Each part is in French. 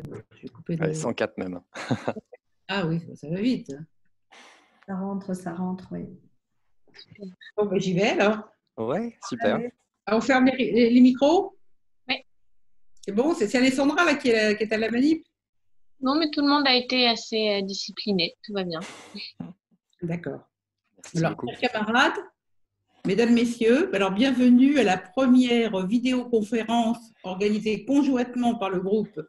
Je vais couper Ouais, 104 même. Ah oui, ça va vite. Ça rentre, oui. Bon, ben, j'y vais alors. Ouais, super. Allez. Ah, on ferme les micros? Oui. C'est bon, c'est Alessandra là, qui est à la manip? Non, mais tout le monde a été assez discipliné. Tout va bien. D'accord. Merci Alors, beaucoup. chers camarades, mesdames, messieurs, alors bienvenue à la première vidéoconférence organisée conjointement par le groupe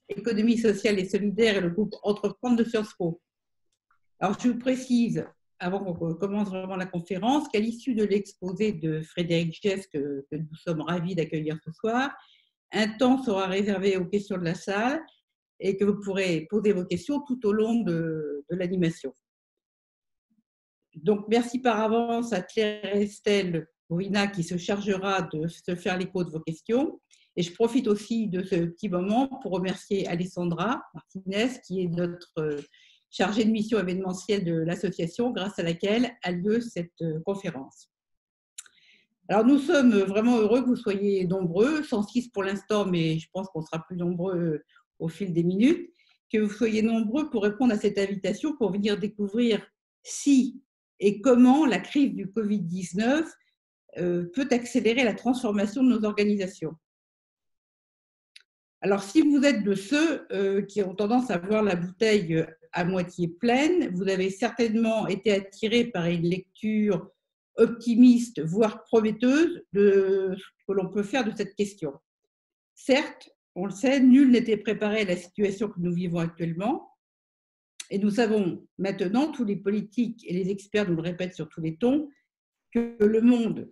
Économie sociale et solidaire et le groupe Entreprendre de Sciences Po. Alors, je vous précise, avant qu'on commence vraiment la conférence, qu'à l'issue de l'exposé de Frédéric Gess, que nous sommes ravis d'accueillir ce soir, un temps sera réservé aux questions de la salle et que vous pourrez poser vos questions tout au long de l'animation. Donc, merci par avance à Claire Estelle Bourina qui se chargera de se faire l'écho de vos questions. Et je profite aussi de ce petit moment pour remercier Alessandra Martinez, qui est notre chargée de mission événementielle de l'association, grâce à laquelle a lieu cette conférence. Alors, nous sommes vraiment heureux que vous soyez nombreux, 106 pour l'instant, mais je pense qu'on sera plus nombreux au fil des minutes, que vous soyez nombreux pour répondre à cette invitation, pour venir découvrir si et comment la crise du Covid-19 peut accélérer la transformation de nos organisations. Alors, si vous êtes de ceux qui ont tendance à voir la bouteille à moitié pleine, vous avez certainement été attirés par une lecture optimiste, voire prometteuse, de ce que l'on peut faire de cette question. Certes, on le sait, nul n'était préparé à la situation que nous vivons actuellement. Et nous savons maintenant, tous les politiques et les experts nous le répètent sur tous les tons, que le monde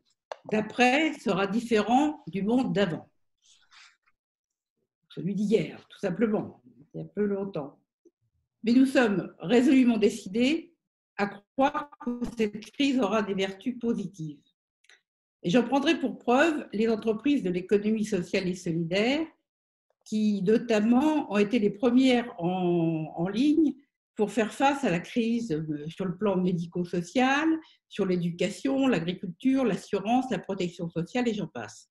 d'après sera différent du monde d'avant. Celui d'hier, tout simplement, il y a peu longtemps. Mais nous sommes résolument décidés à croire que cette crise aura des vertus positives. Et j'en prendrai pour preuve les entreprises de l'économie sociale et solidaire qui, notamment, ont été les premières en ligne pour faire face à la crise sur le plan médico-social, sur l'éducation, l'agriculture, l'assurance, la protection sociale et j'en passe.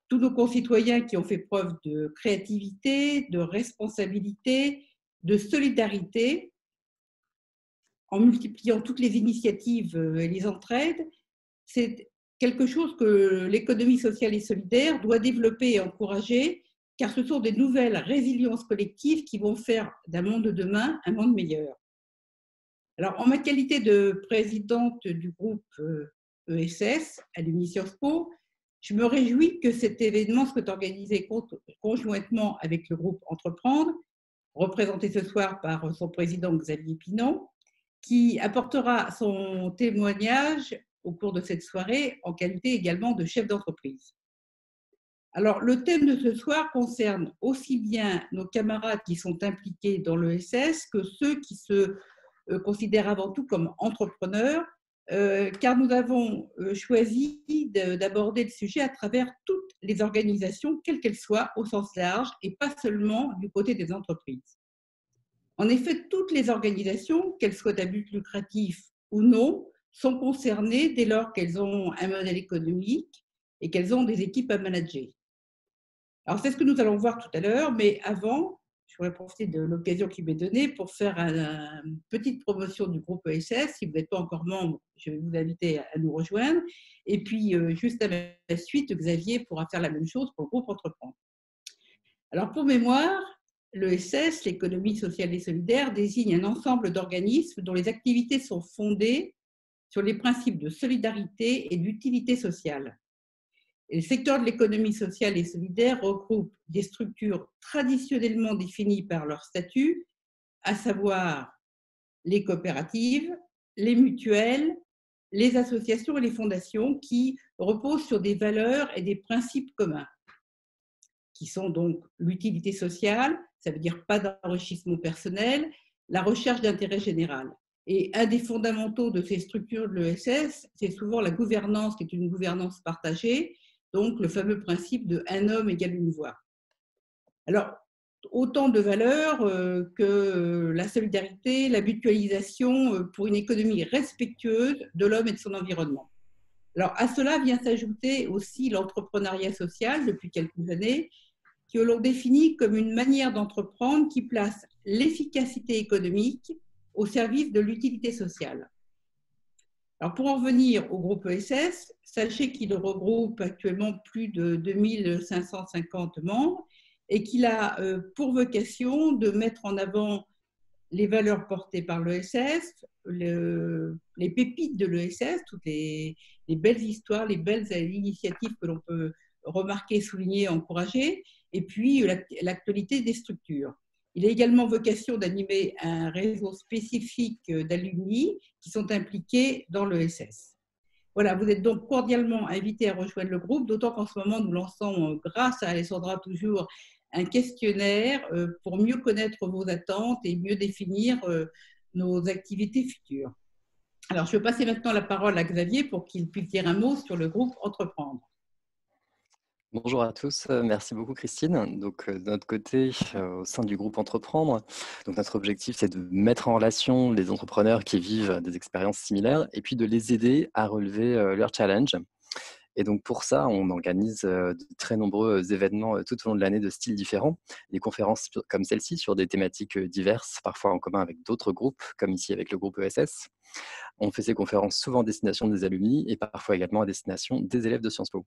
Tous nos concitoyens qui ont fait preuve de créativité, de responsabilité, de solidarité, en multipliant toutes les initiatives et les entraides, c'est quelque chose que l'économie sociale et solidaire doit développer et encourager, car ce sont des nouvelles résiliences collectives qui vont faire d'un monde de demain un monde meilleur. Alors, en ma qualité de présidente du groupe ESS à l'Uni-Sciences Po, je me réjouis que cet événement soit organisé conjointement avec le groupe Entreprendre, représenté ce soir par son président Xavier Pinon, qui apportera son témoignage au cours de cette soirée en qualité également de chef d'entreprise. Alors, le thème de ce soir concerne aussi bien nos camarades qui sont impliqués dans l'ESS que ceux qui se considèrent avant tout comme entrepreneurs, car nous avons choisi d'aborder le sujet à travers toutes les organisations, quelles qu'elles soient, au sens large, et pas seulement du côté des entreprises. En effet, toutes les organisations, qu'elles soient à but lucratif ou non, sont concernées dès lors qu'elles ont un modèle économique et qu'elles ont des équipes à manager. Alors, c'est ce que nous allons voir tout à l'heure, mais avant, je voudrais profiter de l'occasion qui m'est donnée pour faire une petite promotion du groupe ESS. Si vous n'êtes pas encore membre, je vais vous inviter à nous rejoindre. Et puis, juste à la suite, Xavier pourra faire la même chose pour le groupe Entreprendre. Alors, pour mémoire, l'ESS, l'économie sociale et solidaire, désigne un ensemble d'organismes dont les activités sont fondées sur les principes de solidarité et d'utilité sociale. Et le secteur de l'économie sociale et solidaire regroupe des structures traditionnellement définies par leur statut, à savoir les coopératives, les mutuelles, les associations et les fondations qui reposent sur des valeurs et des principes communs, qui sont donc l'utilité sociale, ça veut dire pas d'enrichissement personnel, la recherche d'intérêt général. Et un des fondamentaux de ces structures de l'ESS, c'est souvent la gouvernance, qui est une gouvernance partagée, donc le fameux principe de un homme égale une voix. Alors, autant de valeurs que la solidarité, la mutualisation pour une économie respectueuse de l'homme et de son environnement. Alors, à cela vient s'ajouter aussi l'entrepreneuriat social depuis quelques années, que l'on définit comme une manière d'entreprendre qui place l'efficacité économique au service de l'utilité sociale. Alors pour en venir au groupe ESS, sachez qu'il regroupe actuellement plus de 2550 membres et qu'il a pour vocation de mettre en avant les valeurs portées par l'ESS, les pépites de l'ESS, toutes les belles histoires, les belles initiatives que l'on peut remarquer, souligner, encourager, et puis l'actualité des structures. Il a également vocation d'animer un réseau spécifique d'alumni qui sont impliqués dans l'ESS. Voilà, vous êtes donc cordialement invités à rejoindre le groupe, d'autant qu'en ce moment, nous lançons, grâce à Alessandra toujours, un questionnaire pour mieux connaître vos attentes et mieux définir nos activités futures. Alors, je vais passer maintenant la parole à Xavier pour qu'il puisse dire un mot sur le groupe Entreprendre. Bonjour à tous, merci beaucoup Christine. Donc de notre côté, au sein du groupe Entreprendre, donc notre objectif c'est de mettre en relation les entrepreneurs qui vivent des expériences similaires et puis de les aider à relever leurs challenges. Et donc pour ça, on organise de très nombreux événements tout au long de l'année de styles différents, des conférences comme celle-ci sur des thématiques diverses, parfois en commun avec d'autres groupes, comme ici avec le groupe ESS. On fait ces conférences souvent à destination des alumni et parfois également à destination des élèves de Sciences Po.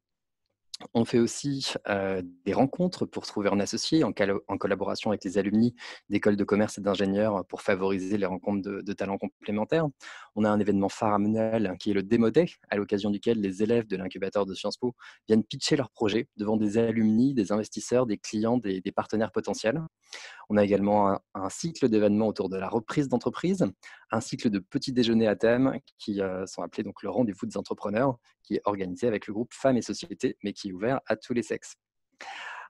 On fait aussi des rencontres pour trouver un associé en collaboration avec les alumni d'écoles de commerce et d'ingénieurs pour favoriser les rencontres de talents complémentaires. On a un événement phare annuel qui est le Demo Day, à l'occasion duquel les élèves de l'incubateur de Sciences Po viennent pitcher leurs projets devant des alumni, des investisseurs, des clients, des partenaires potentiels. On a également un cycle d'événements autour de la reprise d'entreprise, un cycle de petits déjeuners à thème qui sont appelés donc le rendez-vous des entrepreneurs, qui est organisé avec le groupe Femmes et Société, mais qui est ouvert à tous les sexes.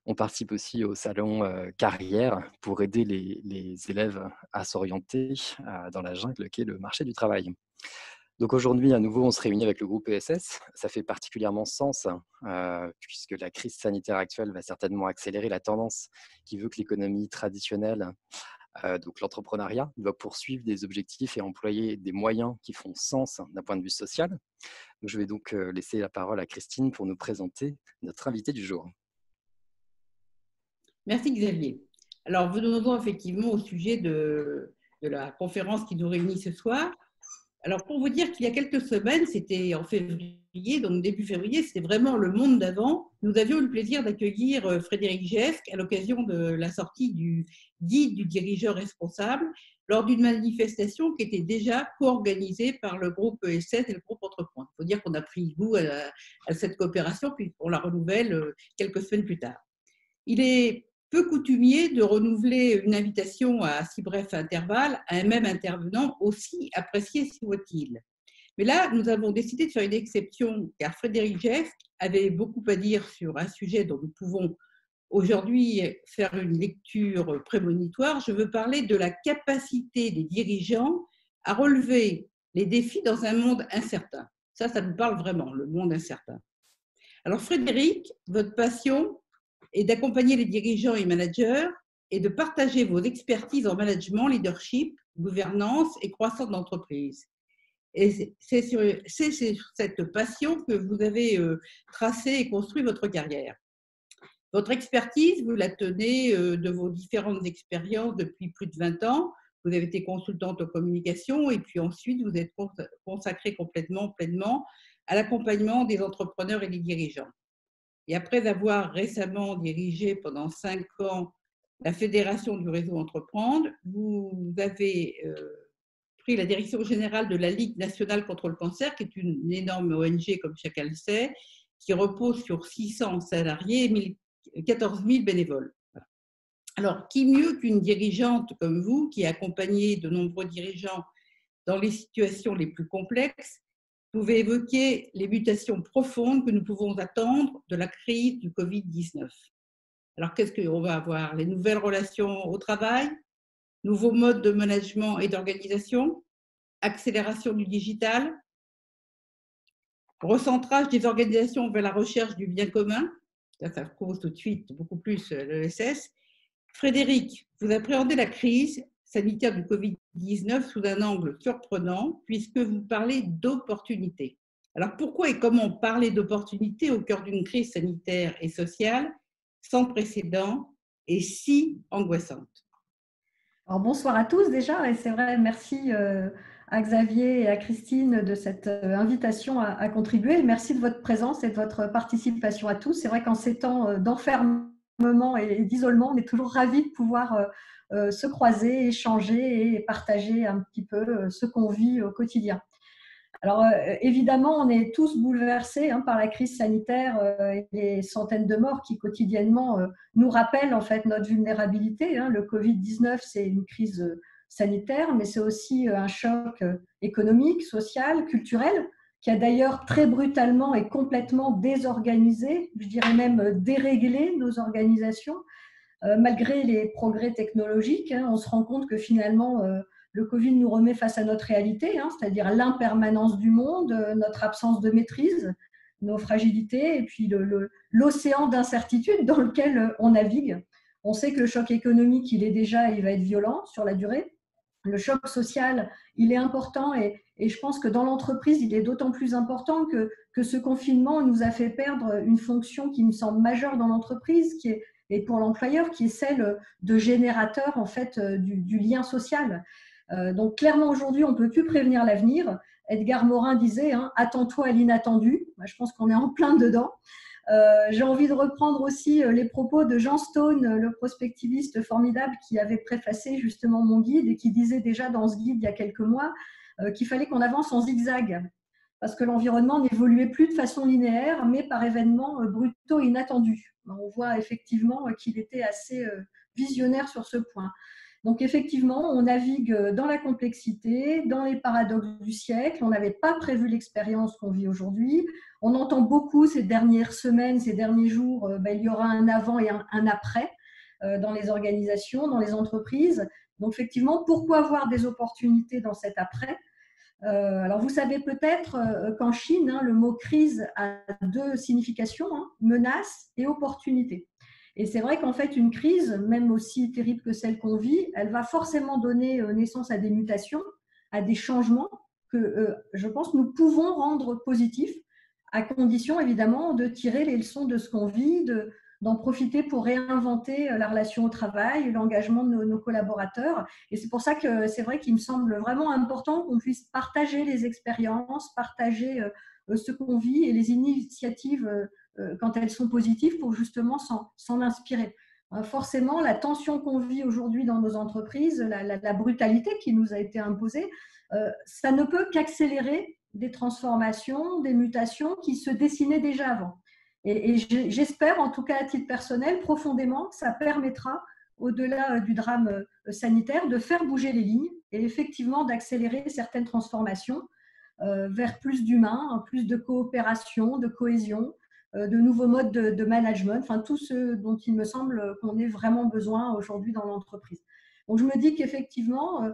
On participe aussi au salon carrière pour aider les élèves à s'orienter dans la jungle qu'est le marché du travail. Donc aujourd'hui, à nouveau, on se réunit avec le groupe ESS. Ça fait particulièrement sens puisque la crise sanitaire actuelle va certainement accélérer la tendance qui veut que l'économie traditionnelle, donc l'entrepreneuriat, doit poursuivre des objectifs et employer des moyens qui font sens d'un point de vue social. Donc, je vais donc laisser la parole à Christine pour nous présenter notre invité du jour. Merci Xavier. Alors, venons-en effectivement au sujet de la conférence qui nous réunit ce soir. Alors, pour vous dire qu'il y a quelques semaines, c'était en février, donc début février, c'était vraiment le monde d'avant. Nous avions eu le plaisir d'accueillir Frédéric Gesque à l'occasion de la sortie du guide du dirigeant responsable lors d'une manifestation qui était déjà co-organisée par le groupe ESS et le groupe Entreprendre. Il faut dire qu'on a pris goût à cette coopération, puis on la renouvelle quelques semaines plus tard. Il est peu coutumier de renouveler une invitation à si bref intervalle à un même intervenant, aussi apprécié soit-il. Mais là, nous avons décidé de faire une exception, car Frédéric Gesque avait beaucoup à dire sur un sujet dont nous pouvons aujourd'hui faire une lecture prémonitoire. Je veux parler de la capacité des dirigeants à relever les défis dans un monde incertain. Ça nous parle vraiment, le monde incertain. Alors Frédéric, votre passion et d'accompagner les dirigeants et managers et de partager vos expertises en management, leadership, gouvernance et croissance d'entreprise. Et c'est sur cette passion que vous avez tracé et construit votre carrière. Votre expertise, vous la tenez de vos différentes expériences depuis plus de 20 ans. Vous avez été consultante en communication et puis ensuite vous êtes consacrée pleinement à l'accompagnement des entrepreneurs et des dirigeants. Et après avoir récemment dirigé pendant 5 ans la Fédération du réseau Entreprendre, vous avez pris la direction générale de la Ligue nationale contre le cancer, qui est une énorme ONG, comme chacun le sait, qui repose sur 600 salariés et 14 000 bénévoles. Alors, qui mieux qu'une dirigeante comme vous, qui a accompagné de nombreux dirigeants dans les situations les plus complexes, pouvez évoquer les mutations profondes que nous pouvons attendre de la crise du Covid-19. Alors, qu'est-ce qu'on va avoir? Les nouvelles relations au travail, nouveaux modes de management et d'organisation, accélération du digital, recentrage des organisations vers la recherche du bien commun. Ça cause tout de suite beaucoup plus l'ESS. Frédéric, vous appréhendez la crise sanitaire du Covid-19 sous un angle surprenant puisque vous parlez d'opportunités. Alors pourquoi et comment parler d'opportunités au cœur d'une crise sanitaire et sociale sans précédent et si angoissante. Alors, bonsoir à tous déjà, et c'est vrai, merci à Xavier et à Christine de cette invitation à contribuer. Merci de votre présence et de votre participation à tous. C'est vrai qu'en ces temps d'enfermement et d'isolement, on est toujours ravis de pouvoir se croiser, échanger et partager un petit peu ce qu'on vit au quotidien. Alors, évidemment, on est tous bouleversés par la crise sanitaire et les centaines de morts qui quotidiennement nous rappellent en fait notre vulnérabilité. Le Covid-19, c'est une crise sanitaire, mais c'est aussi un choc économique, social, culturel, qui a d'ailleurs très brutalement et complètement désorganisé, je dirais même déréglé nos organisations. Malgré les progrès technologiques, on se rend compte que finalement, le Covid nous remet face à notre réalité, c'est-à-dire l'impermanence du monde, notre absence de maîtrise, nos fragilités et puis l'océan d'incertitude dans lequel on navigue. On sait que le choc économique, il va être violent sur la durée. Le choc social, il est important et je pense que dans l'entreprise, il est d'autant plus important que ce confinement nous a fait perdre une fonction qui me semble majeure dans l'entreprise, et pour l'employeur, qui est celle de générateur en fait du lien social. Donc clairement aujourd'hui, on ne peut plus prévenir l'avenir. Edgar Morin disait attends-toi à l'inattendu. Je pense qu'on est en plein dedans. J'ai envie de reprendre aussi les propos de Jean Stone, le prospectiviste formidable qui avait préfacé justement mon guide et qui disait déjà dans ce guide il y a quelques mois qu'il fallait qu'on avance en zigzag parce que l'environnement n'évoluait plus de façon linéaire, mais par événements brutaux inattendus. On voit effectivement qu'il était assez visionnaire sur ce point. Donc effectivement, on navigue dans la complexité, dans les paradoxes du siècle. On n'avait pas prévu l'expérience qu'on vit aujourd'hui. On entend beaucoup ces dernières semaines, ces derniers jours, il y aura un avant et un après dans les organisations, dans les entreprises. Donc effectivement, pourquoi avoir des opportunités dans cet après ? Alors vous savez peut-être qu'en Chine, le mot crise a deux significations, menace et opportunité. Et c'est vrai qu'en fait, une crise, même aussi terrible que celle qu'on vit, elle va forcément donner naissance à des mutations, à des changements que je pense nous pouvons rendre positifs, à condition évidemment de tirer les leçons de ce qu'on vit, d'en profiter pour réinventer la relation au travail, l'engagement de nos collaborateurs. Et c'est pour ça que c'est vrai qu'il me semble vraiment important qu'on puisse partager les expériences, partager ce qu'on vit et les initiatives quand elles sont positives pour justement s'en inspirer. Forcément, la tension qu'on vit aujourd'hui dans nos entreprises, la brutalité qui nous a été imposée, ça ne peut qu'accélérer des transformations, des mutations qui se dessinaient déjà avant. Et j'espère, en tout cas à titre personnel, profondément, que ça permettra, au-delà du drame sanitaire, de faire bouger les lignes et effectivement d'accélérer certaines transformations vers plus d'humains, plus de coopération, de cohésion, de nouveaux modes de management, enfin tout ce dont il me semble qu'on ait vraiment besoin aujourd'hui dans l'entreprise. Donc je me dis qu'effectivement,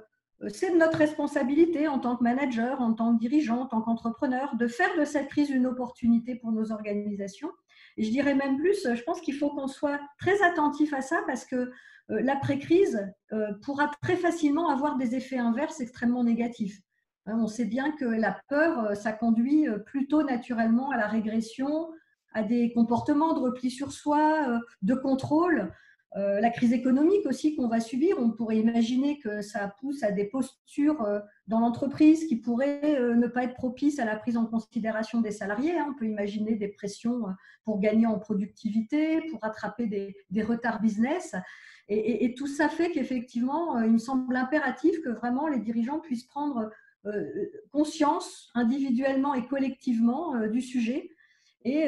c'est de notre responsabilité en tant que manager, en tant que dirigeant, en tant qu'entrepreneur, de faire de cette crise une opportunité pour nos organisations. Et je dirais même plus, je pense qu'il faut qu'on soit très attentif à ça parce que l'après-crise pourra très facilement avoir des effets inverses extrêmement négatifs. On sait bien que la peur, ça conduit plutôt naturellement à la régression, à des comportements de repli sur soi, de contrôle. La crise économique aussi qu'on va subir, on pourrait imaginer que ça pousse à des postures dans l'entreprise qui pourraient ne pas être propices à la prise en considération des salariés. On peut imaginer des pressions pour gagner en productivité, pour rattraper des retards business. Et tout ça fait qu'effectivement, il me semble impératif que vraiment les dirigeants puissent prendre conscience individuellement et collectivement du sujet et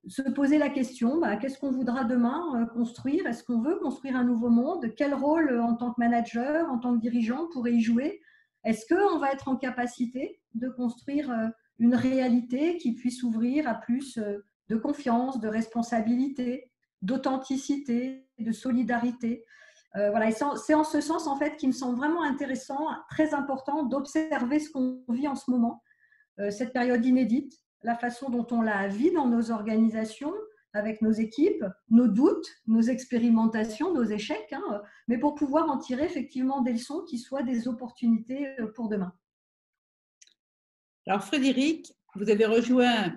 se poser la question, qu'est-ce qu'on voudra demain construire? Est-ce qu'on veut construire un nouveau monde? Quel rôle en tant que manager, en tant que dirigeant pourrait y jouer? Est-ce qu'on va être en capacité de construire une réalité qui puisse ouvrir à plus de confiance, de responsabilité, d'authenticité, de solidarité? Voilà, et c'est en ce sens en fait qu'il me semble vraiment intéressant, très important d'observer ce qu'on vit en ce moment, cette période inédite, la façon dont on la vit dans nos organisations, avec nos équipes, nos doutes, nos expérimentations, nos échecs, mais pour pouvoir en tirer effectivement des leçons qui soient des opportunités pour demain. Alors Frédéric, vous avez rejoint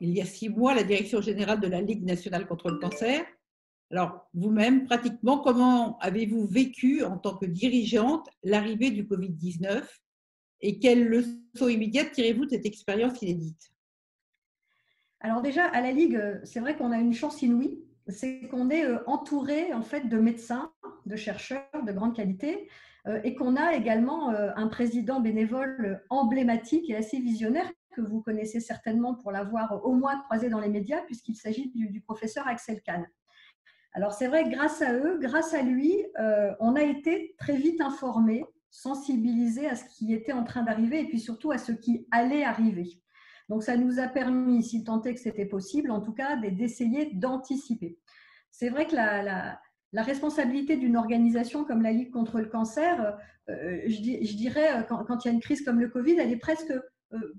il y a 6 mois la direction générale de la Ligue nationale contre le cancer. Alors, vous-même, pratiquement, comment avez-vous vécu en tant que dirigeante l'arrivée du Covid-19 et quelles leçons immédiates tirez-vous de cette expérience inédite? Alors déjà, à la Ligue, c'est vrai qu'on a une chance inouïe, c'est qu'on est entouré en fait de médecins, de chercheurs de grande qualité, et qu'on a également un président bénévole emblématique et assez visionnaire que vous connaissez certainement pour l'avoir au moins croisé dans les médias, puisqu'il s'agit du professeur Axel Kahn. Alors c'est vrai que grâce à eux, grâce à lui, on a été très vite informés, sensibilisés à ce qui était en train d'arriver et puis surtout à ce qui allait arriver. Donc ça nous a permis, si tant est que c'était possible, en tout cas d'essayer d'anticiper. C'est vrai que la responsabilité d'une organisation comme la Ligue contre le cancer, je dirais, quand il y a une crise comme le Covid, elle est presque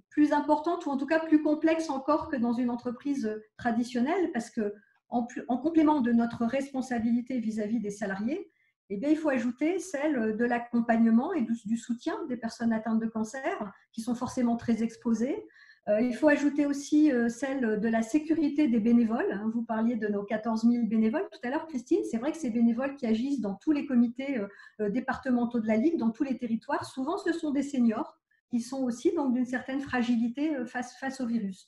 plus importante ou en tout cas plus complexe encore que dans une entreprise traditionnelle parce que en complément de notre responsabilité vis-à-vis des salariés, eh bien, il faut ajouter celle de l'accompagnement et du soutien des personnes atteintes de cancer qui sont forcément très exposées. Il faut ajouter aussi celle de la sécurité des bénévoles. Vous parliez de nos 14 000 bénévoles tout à l'heure, Christine. C'est vrai que ces bénévoles qui agissent dans tous les comités départementaux de la Ligue, dans tous les territoires, souvent ce sont des seniors qui sont aussi donc d'une certaine fragilité face au virus.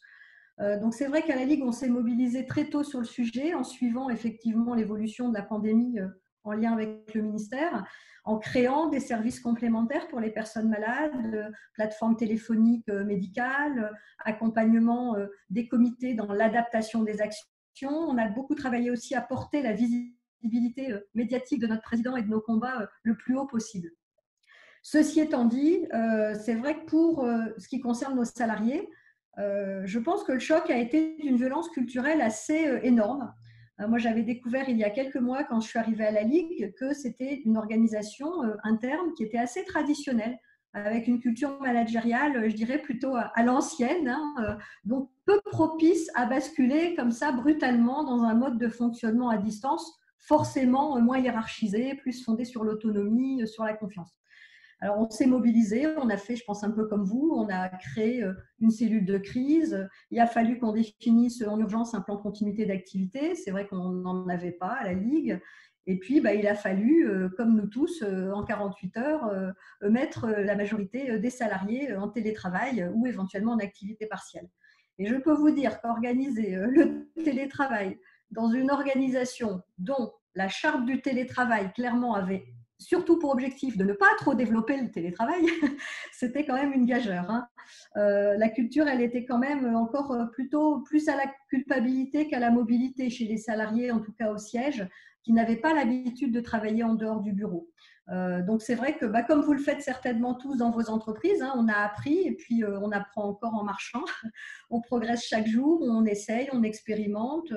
Donc c'est vrai qu'à la Ligue, on s'est mobilisé très tôt sur le sujet en suivant effectivement l'évolution de la pandémie en lien avec le ministère, en créant des services complémentaires pour les personnes malades, plateformes téléphoniques médicales, accompagnement des comités dans l'adaptation des actions. On a beaucoup travaillé aussi à porter la visibilité médiatique de notre président et de nos combats le plus haut possible. Ceci étant dit, c'est vrai que pour ce qui concerne nos salariés, je pense que le choc a été d'une violence culturelle assez énorme. Moi, j'avais découvert il y a quelques mois, quand je suis arrivée à la Ligue, que c'était une organisation interne qui était assez traditionnelle, avec une culture managériale, je dirais, plutôt à l'ancienne, hein, donc peu propice à basculer comme ça brutalement dans un mode de fonctionnement à distance, forcément moins hiérarchisé, plus fondé sur l'autonomie, sur la confiance. Alors, on s'est mobilisé, on a fait, je pense, un peu comme vous, on a créé une cellule de crise. Il a fallu qu'on définisse en urgence un plan de continuité d'activité. C'est vrai qu'on n'en avait pas à la Ligue. Et puis, il a fallu, comme nous tous, en 48 heures, mettre la majorité des salariés en télétravail ou éventuellement en activité partielle. Et je peux vous dire qu'organiser le télétravail dans une organisation dont la charte du télétravail clairement avait surtout pour objectif de ne pas trop développer le télétravail, c'était quand même une gageure. Hein. La culture, elle était quand même encore plutôt plus à la culpabilité qu'à la mobilité chez les salariés, en tout cas au siège, qui n'avaient pas l'habitude de travailler en dehors du bureau. Donc c'est vrai que, comme vous le faites certainement tous dans vos entreprises, hein, on a appris et puis on apprend encore en marchant. On progresse chaque jour, on essaye, on expérimente.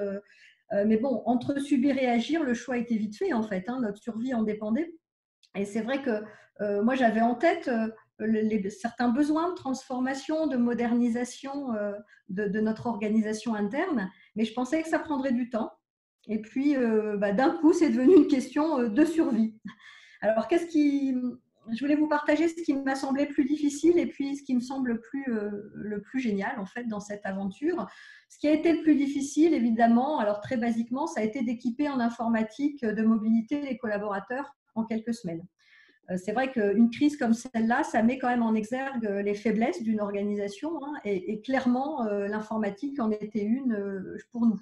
Mais bon, entre subir et agir, le choix était vite fait en fait. Hein, notre survie en dépendait. Et c'est vrai que moi, j'avais en tête certains besoins de transformation, de modernisation de notre organisation interne, mais je pensais que ça prendrait du temps. Et puis, d'un coup, c'est devenu une question de survie. Alors, je voulais vous partager ce qui m'a semblé plus difficile et puis ce qui me semble le plus génial, en fait, dans cette aventure. Ce qui a été le plus difficile, évidemment, alors très basiquement, ça a été d'équiper en informatique de mobilité les collaborateurs en quelques semaines. C'est vrai qu'une crise comme celle-là, ça met quand même en exergue les faiblesses d'une organisation, hein, et clairement, l'informatique en était une pour nous.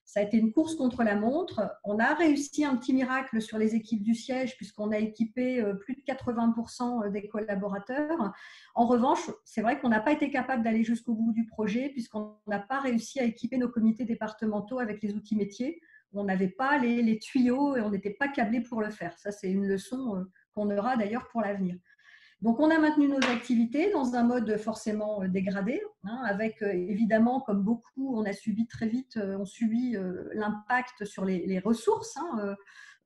Ça a été une course contre la montre. On a réussi un petit miracle sur les équipes du siège puisqu'on a équipé plus de 80% des collaborateurs. En revanche, c'est vrai qu'on n'a pas été capable d'aller jusqu'au bout du projet puisqu'on n'a pas réussi à équiper nos comités départementaux avec les outils métiers. On n'avait pas les tuyaux et on n'était pas câblés pour le faire. Ça, c'est une leçon qu'on aura d'ailleurs pour l'avenir. Donc, on a maintenu nos activités dans un mode forcément dégradé, hein, avec évidemment, comme beaucoup, on a subi très vite, on subit l'impact sur les ressources. Hein,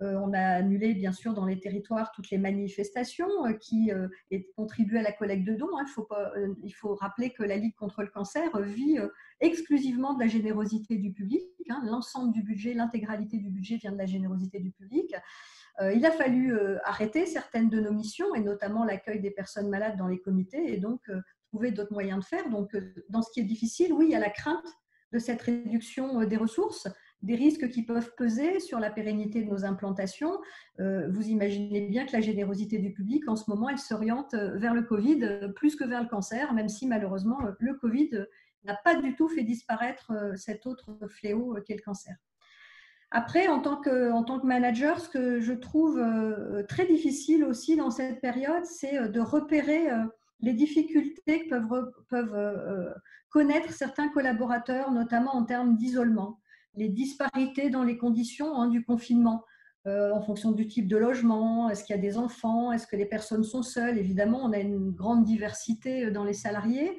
on a annulé, bien sûr, dans les territoires toutes les manifestations qui contribuent à la collecte de dons. Hein. Il faut rappeler que la Ligue contre le cancer vit exclusivement de la générosité du public. Hein. L'ensemble du budget, l'intégralité du budget vient de la générosité du public. Il a fallu arrêter certaines de nos missions, et notamment l'accueil des personnes malades dans les comités, et donc trouver d'autres moyens de faire. Donc, dans ce qui est difficile, oui, il y a la crainte de cette réduction des ressources, des risques qui peuvent peser sur la pérennité de nos implantations. Vous imaginez bien que la générosité du public, en ce moment, elle s'oriente vers le Covid plus que vers le cancer, même si malheureusement, le Covid n'a pas du tout fait disparaître cet autre fléau qu'est le cancer. Après, en tant que manager, ce que je trouve très difficile aussi dans cette période, c'est de repérer les difficultés que peuvent connaître certains collaborateurs, notamment en termes d'isolement, les disparités dans les conditions du confinement, en fonction du type de logement, est-ce qu'il y a des enfants, est-ce que les personnes sont seules. Évidemment, on a une grande diversité dans les salariés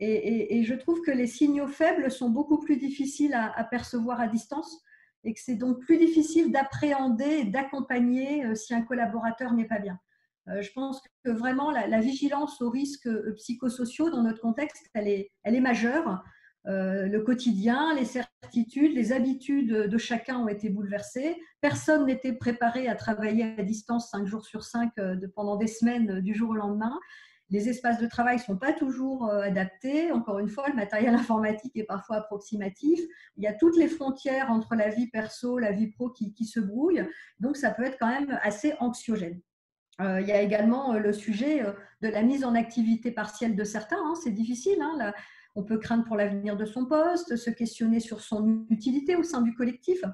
et je trouve que les signaux faibles sont beaucoup plus difficiles à percevoir à distance et que c'est donc plus difficile d'appréhender et d'accompagner si un collaborateur n'est pas bien. Je pense que vraiment la vigilance aux risques psychosociaux dans notre contexte, elle est majeure. Le quotidien, les certitudes, les habitudes de chacun ont été bouleversées. Personne n'était préparé à travailler à distance 5 jours sur 5 pendant des semaines du jour au lendemain. Les espaces de travail ne sont pas toujours adaptés. Encore une fois, le matériel informatique est parfois approximatif. Il y a toutes les frontières entre la vie perso, la vie pro qui se brouillent. Donc, ça peut être quand même assez anxiogène. Il y a également le sujet de la mise en activité partielle de certains. C'est difficile. On peut craindre pour l'avenir de son poste, se questionner sur son utilité au sein du collectif.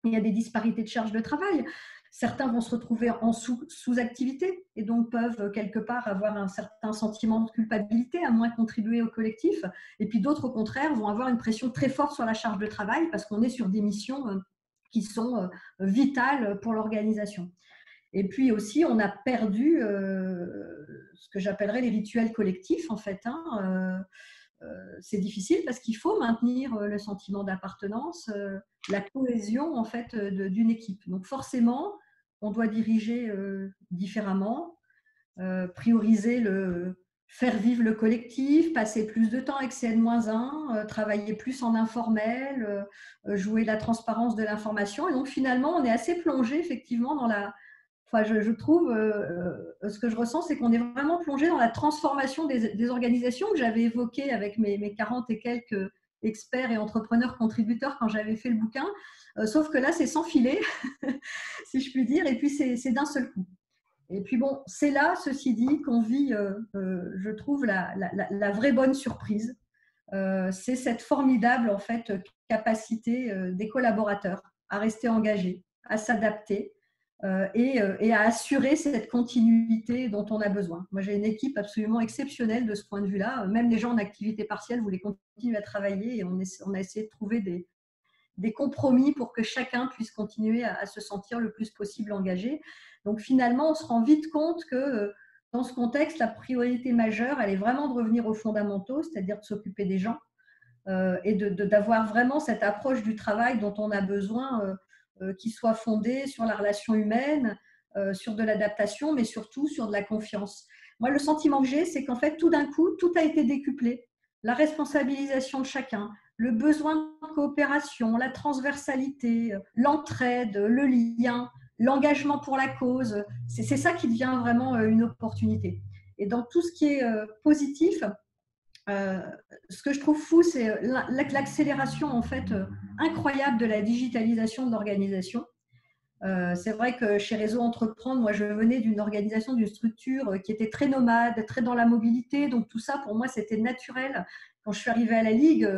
Il y a des disparités de charge de travail. Certains vont se retrouver en sous-activité et donc peuvent quelque part avoir un certain sentiment de culpabilité à moins contribuer au collectif. Et puis d'autres, au contraire, vont avoir une pression très forte sur la charge de travail parce qu'on est sur des missions qui sont vitales pour l'organisation. Et puis aussi, on a perdu ce que j'appellerais les rituels collectifs, en fait. C'est difficile parce qu'il faut maintenir le sentiment d'appartenance, la cohésion en fait d'une équipe. Donc forcément, on doit diriger différemment, prioriser faire vivre le collectif, passer plus de temps avec CN-1, travailler plus en informel, jouer la transparence de l'information. Et donc finalement, on est assez plongé effectivement dans je trouve, ce que je ressens, c'est qu'on est vraiment plongé dans la transformation des organisations que j'avais évoquées avec mes 40 et quelques experts et entrepreneurs contributeurs quand j'avais fait le bouquin. Sauf que là, c'est sans filet, si je puis dire, et puis c'est d'un seul coup. Et puis bon, c'est là, ceci dit, qu'on vit, je trouve, la vraie bonne surprise. C'est cette formidable en fait, capacité des collaborateurs à rester engagés, à s'adapter, et à assurer cette continuité dont on a besoin. Moi, j'ai une équipe absolument exceptionnelle de ce point de vue-là. Même les gens en activité partielle voulaient continuer à travailler et on a essayé de trouver des compromis pour que chacun puisse continuer à se sentir le plus possible engagé. Donc finalement, on se rend vite compte que dans ce contexte, la priorité majeure, elle est vraiment de revenir aux fondamentaux, c'est-à-dire de s'occuper des gens et d'avoir vraiment cette approche du travail dont on a besoin qui soit fondée sur la relation humaine, sur de l'adaptation, mais surtout sur de la confiance. Moi, le sentiment que j'ai, c'est qu'en fait, tout d'un coup, tout a été décuplé. La responsabilisation de chacun, le besoin de coopération, la transversalité, l'entraide, le lien, l'engagement pour la cause, c'est ça qui devient vraiment une opportunité. Et dans tout ce qui est positif, ce que je trouve fou, c'est l'accélération en fait incroyable de la digitalisation de l'organisation. C'est vrai que chez Réseau Entreprendre, moi je venais d'une organisation, d'une structure qui était très nomade, très dans la mobilité, donc tout ça pour moi c'était naturel. Quand je suis arrivée à la Ligue,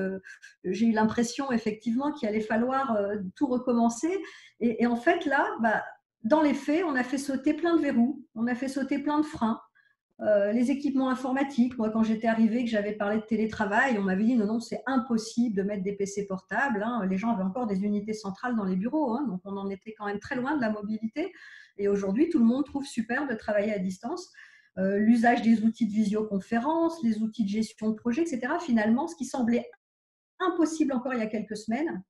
j'ai eu l'impression effectivement qu'il allait falloir tout recommencer. Et en fait là, dans les faits, on a fait sauter plein de verrous, on a fait sauter plein de freins. Les équipements informatiques, moi quand j'étais arrivée, que j'avais parlé de télétravail, on m'avait dit non, c'est impossible de mettre des PC portables. Les gens avaient encore des unités centrales dans les bureaux, donc on en était quand même très loin de la mobilité. Et aujourd'hui, tout le monde trouve super de travailler à distance. L'usage des outils de visioconférence, les outils de gestion de projet, etc. Finalement, ce qui semblait impossible encore il y a quelques semaines,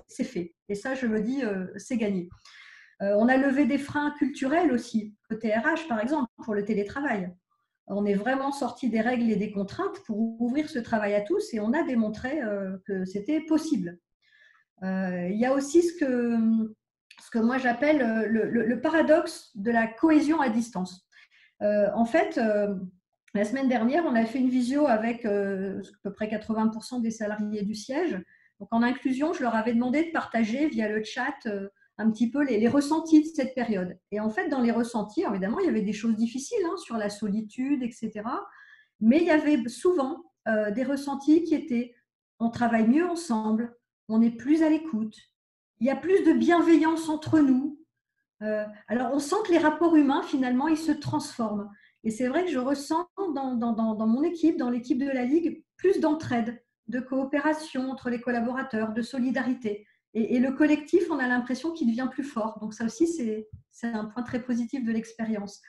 c'est fait. Et ça, je me dis, c'est gagné. On a levé des freins culturels aussi, côté RH par exemple, pour le télétravail. On est vraiment sorti des règles et des contraintes pour ouvrir ce travail à tous et on a démontré que c'était possible. Il y a aussi ce que moi j'appelle le paradoxe de la cohésion à distance. En fait, la semaine dernière, on a fait une visio avec à peu près 80% des salariés du siège Donc, en inclusion, je leur avais demandé de partager via le chat un petit peu les ressentis de cette période. Et en fait, dans les ressentis, évidemment, il y avait des choses difficiles sur la solitude, etc. Mais il y avait souvent des ressentis qui étaient on travaille mieux ensemble, on est plus à l'écoute, il y a plus de bienveillance entre nous. Alors, on sent que les rapports humains, finalement, ils se transforment. Et c'est vrai que je ressens dans mon équipe, dans l'équipe de la Ligue, plus d'entraide, de coopération entre les collaborateurs, de solidarité. Et le collectif, on a l'impression qu'il devient plus fort. Donc ça aussi, c'est un point très positif de l'expérience.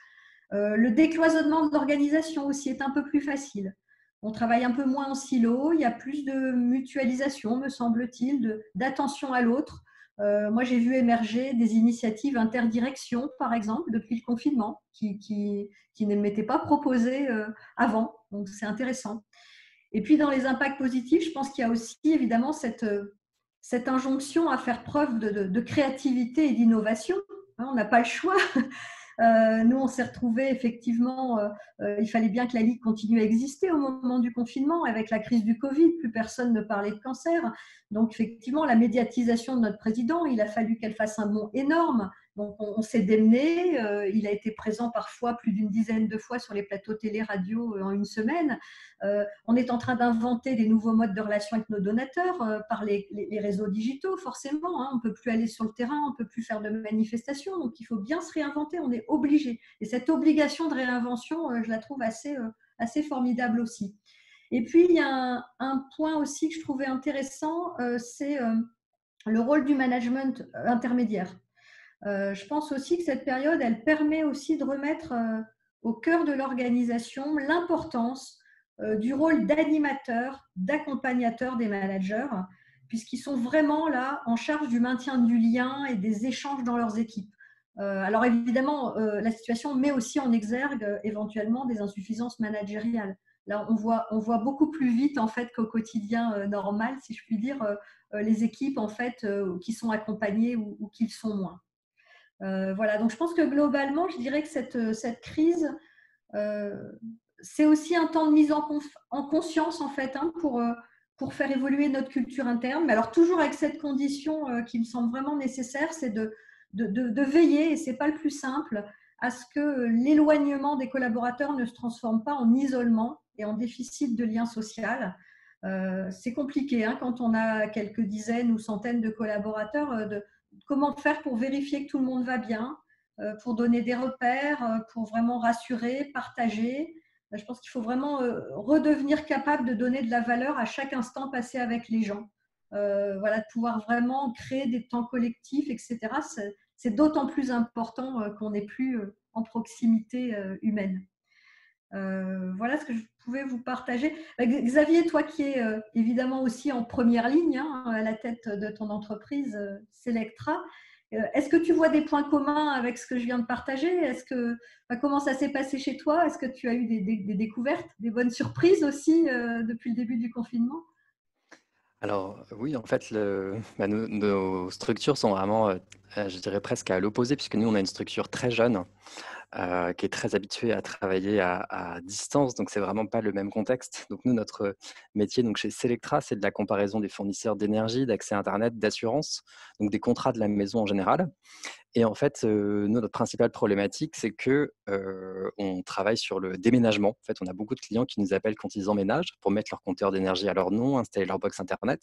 Le décloisonnement de l'organisation aussi est un peu plus facile. On travaille un peu moins en silo, il y a plus de mutualisation, me semble-t-il, d'attention à l'autre. Moi, j'ai vu émerger des initiatives interdirection, par exemple, depuis le confinement, qui ne m'étaient pas proposées avant. Donc, c'est intéressant. Et puis, dans les impacts positifs, je pense qu'il y a aussi évidemment cette injonction à faire preuve de créativité et d'innovation. On n'a pas le choix. Nous, on s'est retrouvés effectivement, il fallait bien que la Ligue continue à exister au moment du confinement. Avec la crise du Covid, plus personne ne parlait de cancer. Donc, effectivement, la médiatisation de notre président, il a fallu qu'elle fasse un bond énorme. Donc, on s'est démené. Il a été présent parfois plus d'une dizaine de fois sur les plateaux télé-radio en une semaine. On est en train d'inventer des nouveaux modes de relation avec nos donateurs par les réseaux digitaux, forcément. On ne peut plus aller sur le terrain, on ne peut plus faire de manifestations. Donc, il faut bien se réinventer. On est obligé. Et cette obligation de réinvention, je la trouve assez formidable aussi. Et puis, il y a un point aussi que je trouvais intéressant, c'est le rôle du management intermédiaire. Je pense aussi que cette période, elle permet aussi de remettre au cœur de l'organisation l'importance du rôle d'animateur, d'accompagnateur des managers, puisqu'ils sont vraiment là en charge du maintien du lien et des échanges dans leurs équipes. Alors évidemment, la situation met aussi en exergue éventuellement des insuffisances managériales. Là, on voit beaucoup plus vite en fait qu'au quotidien normal, si je puis dire, les équipes en fait qui sont accompagnées ou qui le sont moins. Voilà, donc je pense que globalement, je dirais que cette crise, c'est aussi un temps de mise en conscience en fait pour faire évoluer notre culture interne. Mais alors toujours avec cette condition qui me semble vraiment nécessaire, c'est de veiller, et ce n'est pas le plus simple, à ce que l'éloignement des collaborateurs ne se transforme pas en isolement et en déficit de lien social. C'est compliqué quand on a quelques dizaines ou centaines de collaborateurs, comment faire pour vérifier que tout le monde va bien, pour donner des repères, pour vraiment rassurer, partager. Je pense qu'il faut vraiment redevenir capable de donner de la valeur à chaque instant passé avec les gens. Voilà, de pouvoir vraiment créer des temps collectifs, etc. C'est d'autant plus important qu'on n'est plus en proximité humaine. Voilà ce que je pouvais vous partager. Xavier, toi qui es évidemment aussi en première ligne à la tête de ton entreprise Selectra, est-ce que tu vois des points communs avec ce que je viens de partager? Comment ça s'est passé chez toi? Est-ce que tu as eu des découvertes, des bonnes surprises aussi depuis le début du confinement? Alors oui, en fait, nos structures sont vraiment, je dirais presque à l'opposé, puisque nous, on a une structure très jeune, qui est très habituée à travailler à distance, donc c'est vraiment pas le même contexte. Donc nous, notre métier donc chez Selectra, c'est de la comparaison des fournisseurs d'énergie, d'accès à Internet, d'assurance, donc des contrats de la maison en général. Et en fait, nous, notre principale problématique, c'est que on travaille sur le déménagement. En fait, on a beaucoup de clients qui nous appellent quand ils emménagent pour mettre leur compteur d'énergie à leur nom, installer leur box Internet.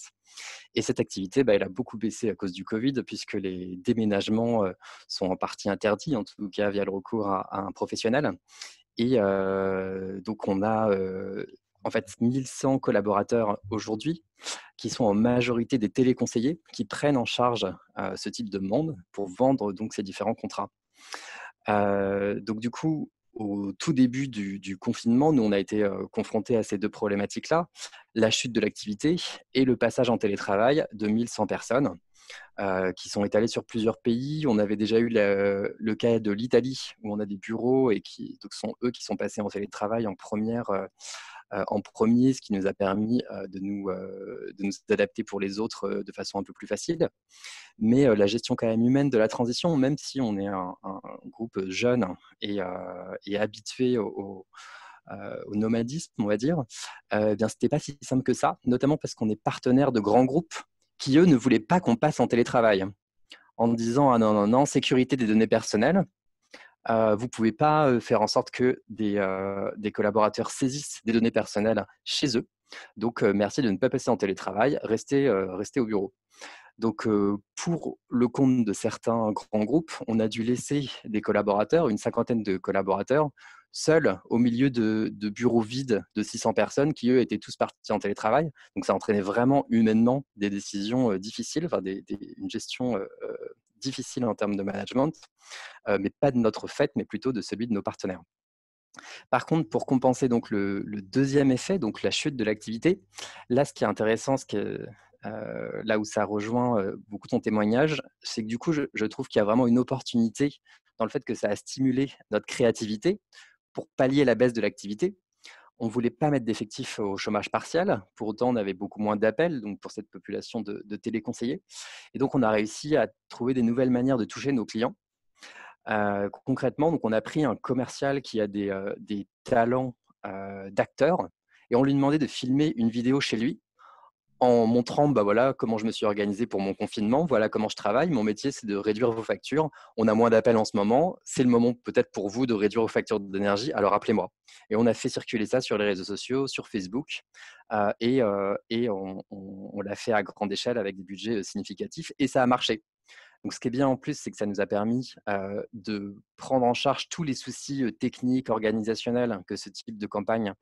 Et cette activité, elle a beaucoup baissé à cause du Covid, puisque les déménagements sont en partie interdits, en tout cas via le recours à un professionnel. Et donc, on a en fait 1100 collaborateurs aujourd'hui qui sont en majorité des téléconseillers qui prennent en charge ce type de demande pour vendre donc ces différents contrats. Donc du coup, au tout début du confinement, nous on a été confrontés à ces deux problématiques-là, la chute de l'activité et le passage en télétravail de 1100 personnes qui sont étalées sur plusieurs pays. On avait déjà eu le cas de l'Italie où on a des bureaux et qui donc sont eux qui sont passés en télétravail en premier, ce qui nous a permis de nous adapter pour les autres de façon un peu plus facile. Mais la gestion quand même humaine de la transition, même si on est un groupe jeune et habitué au nomadisme, on va dire, bien, c'était pas si simple que ça, notamment parce qu'on est partenaire de grands groupes qui, eux, ne voulaient pas qu'on passe en télétravail, en disant « Ah non, non, non, sécurité des données personnelles, vous ne pouvez pas faire en sorte que des collaborateurs saisissent des données personnelles chez eux. Donc, merci de ne pas passer en télétravail, restez au bureau. » Donc, pour le compte de certains grands groupes, on a dû laisser des collaborateurs, une cinquantaine de collaborateurs, seuls au milieu de bureaux vides de 600 personnes qui, eux, étaient tous partis en télétravail. Donc, ça entraînait vraiment humainement des décisions difficiles, enfin, une gestion difficile en termes de management, mais pas de notre fait, mais plutôt de celui de nos partenaires. Par contre, pour compenser donc le deuxième effet, donc la chute de l'activité, là, ce qui est intéressant, là où ça rejoint beaucoup ton témoignage, c'est que du coup, je trouve qu'il y a vraiment une opportunité dans le fait que ça a stimulé notre créativité pour pallier la baisse de l'activité. On ne voulait pas mettre d'effectifs au chômage partiel. Pour autant, on avait beaucoup moins d'appels donc pour cette population de téléconseillers. Et donc, on a réussi à trouver des nouvelles manières de toucher nos clients. Concrètement, donc on a pris un commercial qui a des talents d'acteur et on lui demandait de filmer une vidéo chez lui en montrant voilà, comment je me suis organisé pour mon confinement, voilà comment je travaille. Mon métier, c'est de réduire vos factures. On a moins d'appels en ce moment. C'est le moment peut-être pour vous de réduire vos factures d'énergie. Alors appelez-moi. Et on a fait circuler ça sur les réseaux sociaux, sur Facebook. Et on l'a fait à grande échelle avec des budgets significatifs. Et ça a marché. Donc, ce qui est bien en plus, c'est que ça nous a permis de prendre en charge tous les soucis techniques, organisationnels que ce type de campagne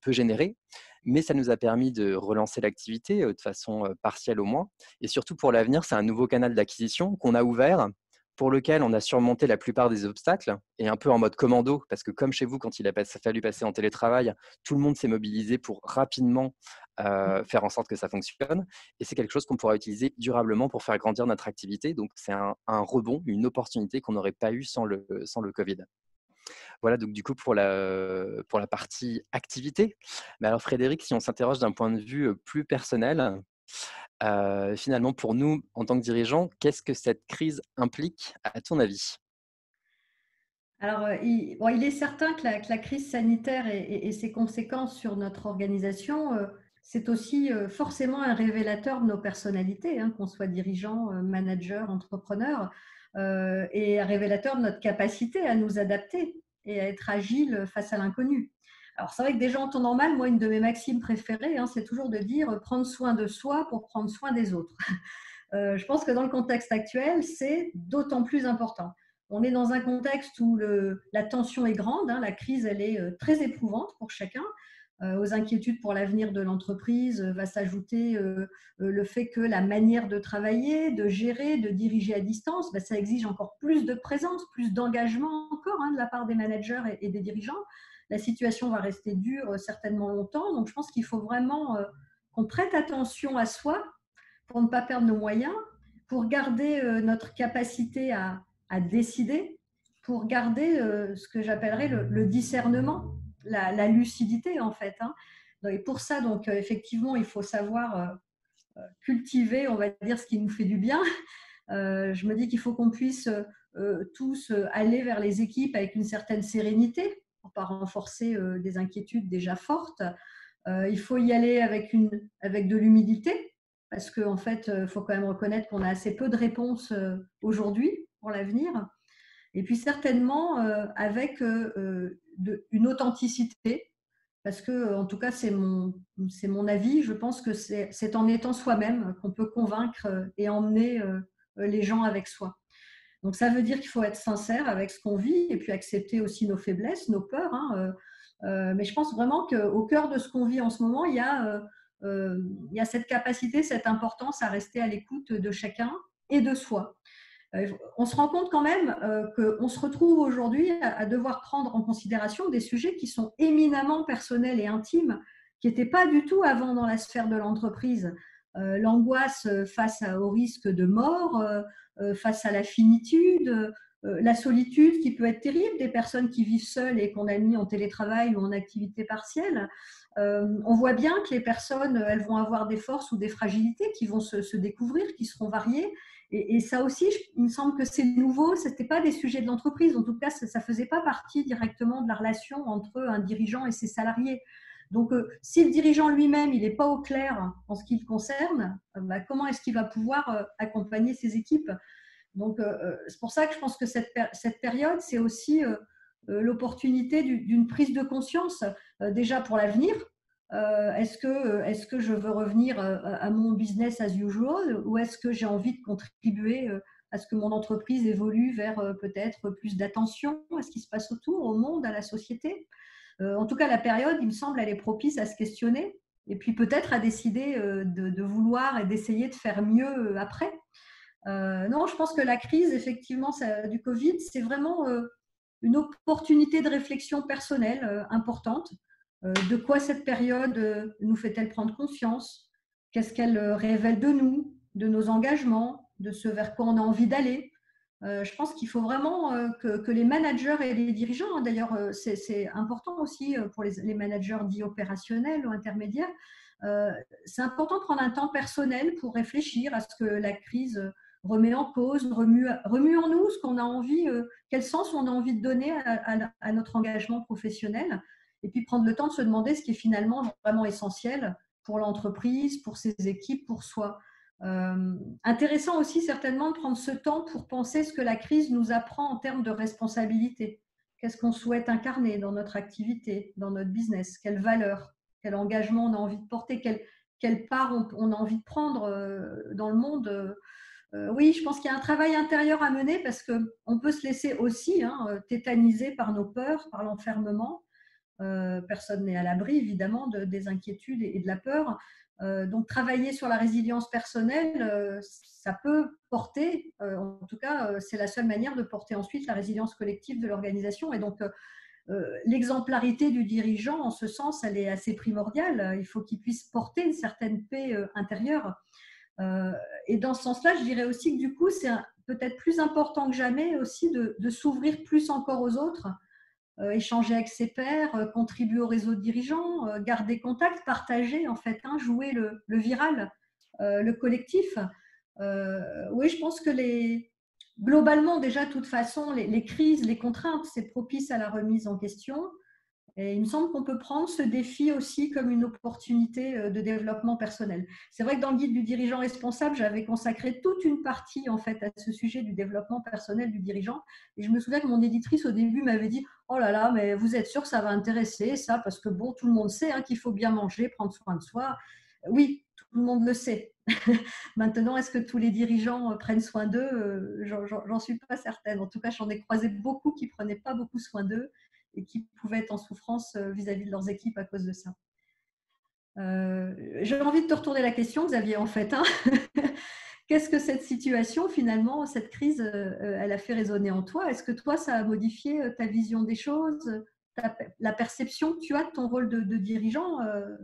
peut générer. Mais ça nous a permis de relancer l'activité de façon partielle au moins. Et surtout pour l'avenir, c'est un nouveau canal d'acquisition qu'on a ouvert, pour lequel on a surmonté la plupart des obstacles, et un peu en mode commando, parce que comme chez vous, quand il a fallu passer en télétravail, tout le monde s'est mobilisé pour rapidement faire en sorte que ça fonctionne. Et c'est quelque chose qu'on pourra utiliser durablement pour faire grandir notre activité. Donc, c'est un rebond, une opportunité qu'on n'aurait pas eu sans le Covid. Voilà, donc du coup, pour la partie activité. Mais alors, Frédéric, si on s'interroge d'un point de vue plus personnel, finalement, pour nous, en tant que dirigeants, qu'est-ce que cette crise implique, à ton avis ? Alors, il est certain que la crise sanitaire et ses conséquences sur notre organisation, c'est aussi forcément un révélateur de nos personnalités, hein, qu'on soit dirigeant, manager, entrepreneur, et un révélateur de notre capacité à nous adapter et à être agile face à l'inconnu. Alors, c'est vrai que déjà en temps normal, moi, une de mes maximes préférées, hein, c'est toujours de dire prendre soin de soi pour prendre soin des autres. Je pense que dans le contexte actuel, c'est d'autant plus important. On est dans un contexte où la tension est grande, hein, la crise elle est très éprouvante pour chacun. Aux inquiétudes pour l'avenir de l'entreprise va s'ajouter le fait que la manière de travailler, de gérer, de diriger à distance, ça exige encore plus de présence, plus d'engagement encore, hein, de la part des managers et des dirigeants. La situation va rester dure certainement longtemps, donc je pense qu'il faut vraiment qu'on prête attention à soi pour ne pas perdre nos moyens, pour garder notre capacité à décider, pour garder ce que j'appellerais le discernement, la lucidité en fait, hein. Et pour ça, donc, effectivement, il faut savoir cultiver, on va dire, ce qui nous fait du bien. Je me dis qu'il faut qu'on puisse tous aller vers les équipes avec une certaine sérénité, pour ne pas renforcer des inquiétudes déjà fortes. Il faut y aller avec de l'humilité, parce qu'en fait, il faut quand même reconnaître qu'on a assez peu de réponses aujourd'hui pour l'avenir. Et puis certainement avec une authenticité, parce que, en tout cas, c'est mon avis. Je pense que c'est en étant soi-même qu'on peut convaincre et emmener les gens avec soi. Donc ça veut dire qu'il faut être sincère avec ce qu'on vit et puis accepter aussi nos faiblesses, nos peurs, hein. Mais je pense vraiment qu'au cœur de ce qu'on vit en ce moment, il y a cette capacité, cette importance à rester à l'écoute de chacun et de soi. On se rend compte quand même qu'on se retrouve aujourd'hui à devoir prendre en considération des sujets qui sont éminemment personnels et intimes, qui n'étaient pas du tout avant dans la sphère de l'entreprise. L'angoisse face au risque de mort, face à la finitude, la solitude qui peut être terrible, des personnes qui vivent seules et qu'on a mis en télétravail ou en activité partielle. On voit bien que les personnes, elles vont avoir des forces ou des fragilités qui vont se découvrir, qui seront variées. Et ça aussi, il me semble que c'est nouveau, ce n'était pas des sujets de l'entreprise. En tout cas, ça ne faisait pas partie directement de la relation entre un dirigeant et ses salariés. Donc, si le dirigeant lui-même, il n'est pas au clair en ce qui le concerne, comment est-ce qu'il va pouvoir accompagner ses équipes? Donc, c'est pour ça que je pense que cette période, c'est aussi l'opportunité d'une prise de conscience, déjà pour l'avenir. Est-ce que je veux revenir à mon business as usual, ou est-ce que j'ai envie de contribuer à ce que mon entreprise évolue vers peut-être plus d'attention à ce qui se passe autour, au monde, à la société? En tout cas, la période, il me semble, elle est propice à se questionner et puis peut-être à décider de vouloir et d'essayer de faire mieux après. Non, je pense que la crise, effectivement, du Covid, c'est vraiment une opportunité de réflexion personnelle importante. De quoi cette période nous fait-elle prendre conscience? Qu'est-ce qu'elle révèle de nous, de nos engagements, de ce vers quoi on a envie d'aller? Je pense qu'il faut vraiment que les managers et les dirigeants, hein, d'ailleurs, c'est important aussi pour les managers dits opérationnels ou intermédiaires, c'est important de prendre un temps personnel pour réfléchir à ce que la crise remet en cause, remue en nous ce qu'on a envie, quel sens on a envie de donner à notre engagement professionnel, et puis prendre le temps de se demander ce qui est finalement vraiment essentiel pour l'entreprise, pour ses équipes, pour soi. Intéressant aussi certainement de prendre ce temps pour penser ce que la crise nous apprend en termes de responsabilité. Qu'est-ce qu'on souhaite incarner dans notre activité, dans notre business? Quelles valeurs, quel engagement on a envie de porter, quelle part on a envie de prendre dans le monde? Oui, je pense qu'il y a un travail intérieur à mener parce qu'on peut se laisser aussi tétaniser par nos peurs, par l'enfermement. Personne n'est à l'abri, évidemment, des inquiétudes et de la peur. Donc, travailler sur la résilience personnelle, ça peut porter, en tout cas, c'est la seule manière de porter ensuite la résilience collective de l'organisation. Et donc, l'exemplarité du dirigeant, en ce sens, elle est assez primordiale. Il faut qu'il puisse porter une certaine paix intérieure. Et dans ce sens-là, je dirais aussi que du coup, c'est peut-être plus important que jamais aussi de s'ouvrir plus encore aux autres, échanger avec ses pairs, contribuer au réseau de dirigeants, garder contact, partager en fait, jouer le viral, le collectif. Oui, je pense que globalement déjà, de toute façon, les crises, les contraintes, c'est propice à la remise en question. Et il me semble qu'on peut prendre ce défi aussi comme une opportunité de développement personnel. C'est vrai que dans le guide du dirigeant responsable, j'avais consacré toute une partie en fait à ce sujet du développement personnel du dirigeant. Et je me souviens que mon éditrice au début m'avait dit « Oh là là, mais vous êtes sûr que ça va intéresser ça? Parce que bon, tout le monde sait qu'il faut bien manger, prendre soin de soi. » Oui, tout le monde le sait. Maintenant, est-ce que tous les dirigeants prennent soin d'eux? J'en suis pas certaine. En tout cas, j'en ai croisé beaucoup qui prenaient pas beaucoup soin d'eux et qui pouvaient être en souffrance vis-à-vis de leurs équipes à cause de ça. J'ai envie de te retourner la question, Xavier, en fait. Qu'est-ce que cette situation, finalement, cette crise, elle a fait résonner en toi? Est-ce que toi, ça a modifié ta vision des choses, la perception que tu as de ton rôle de dirigeant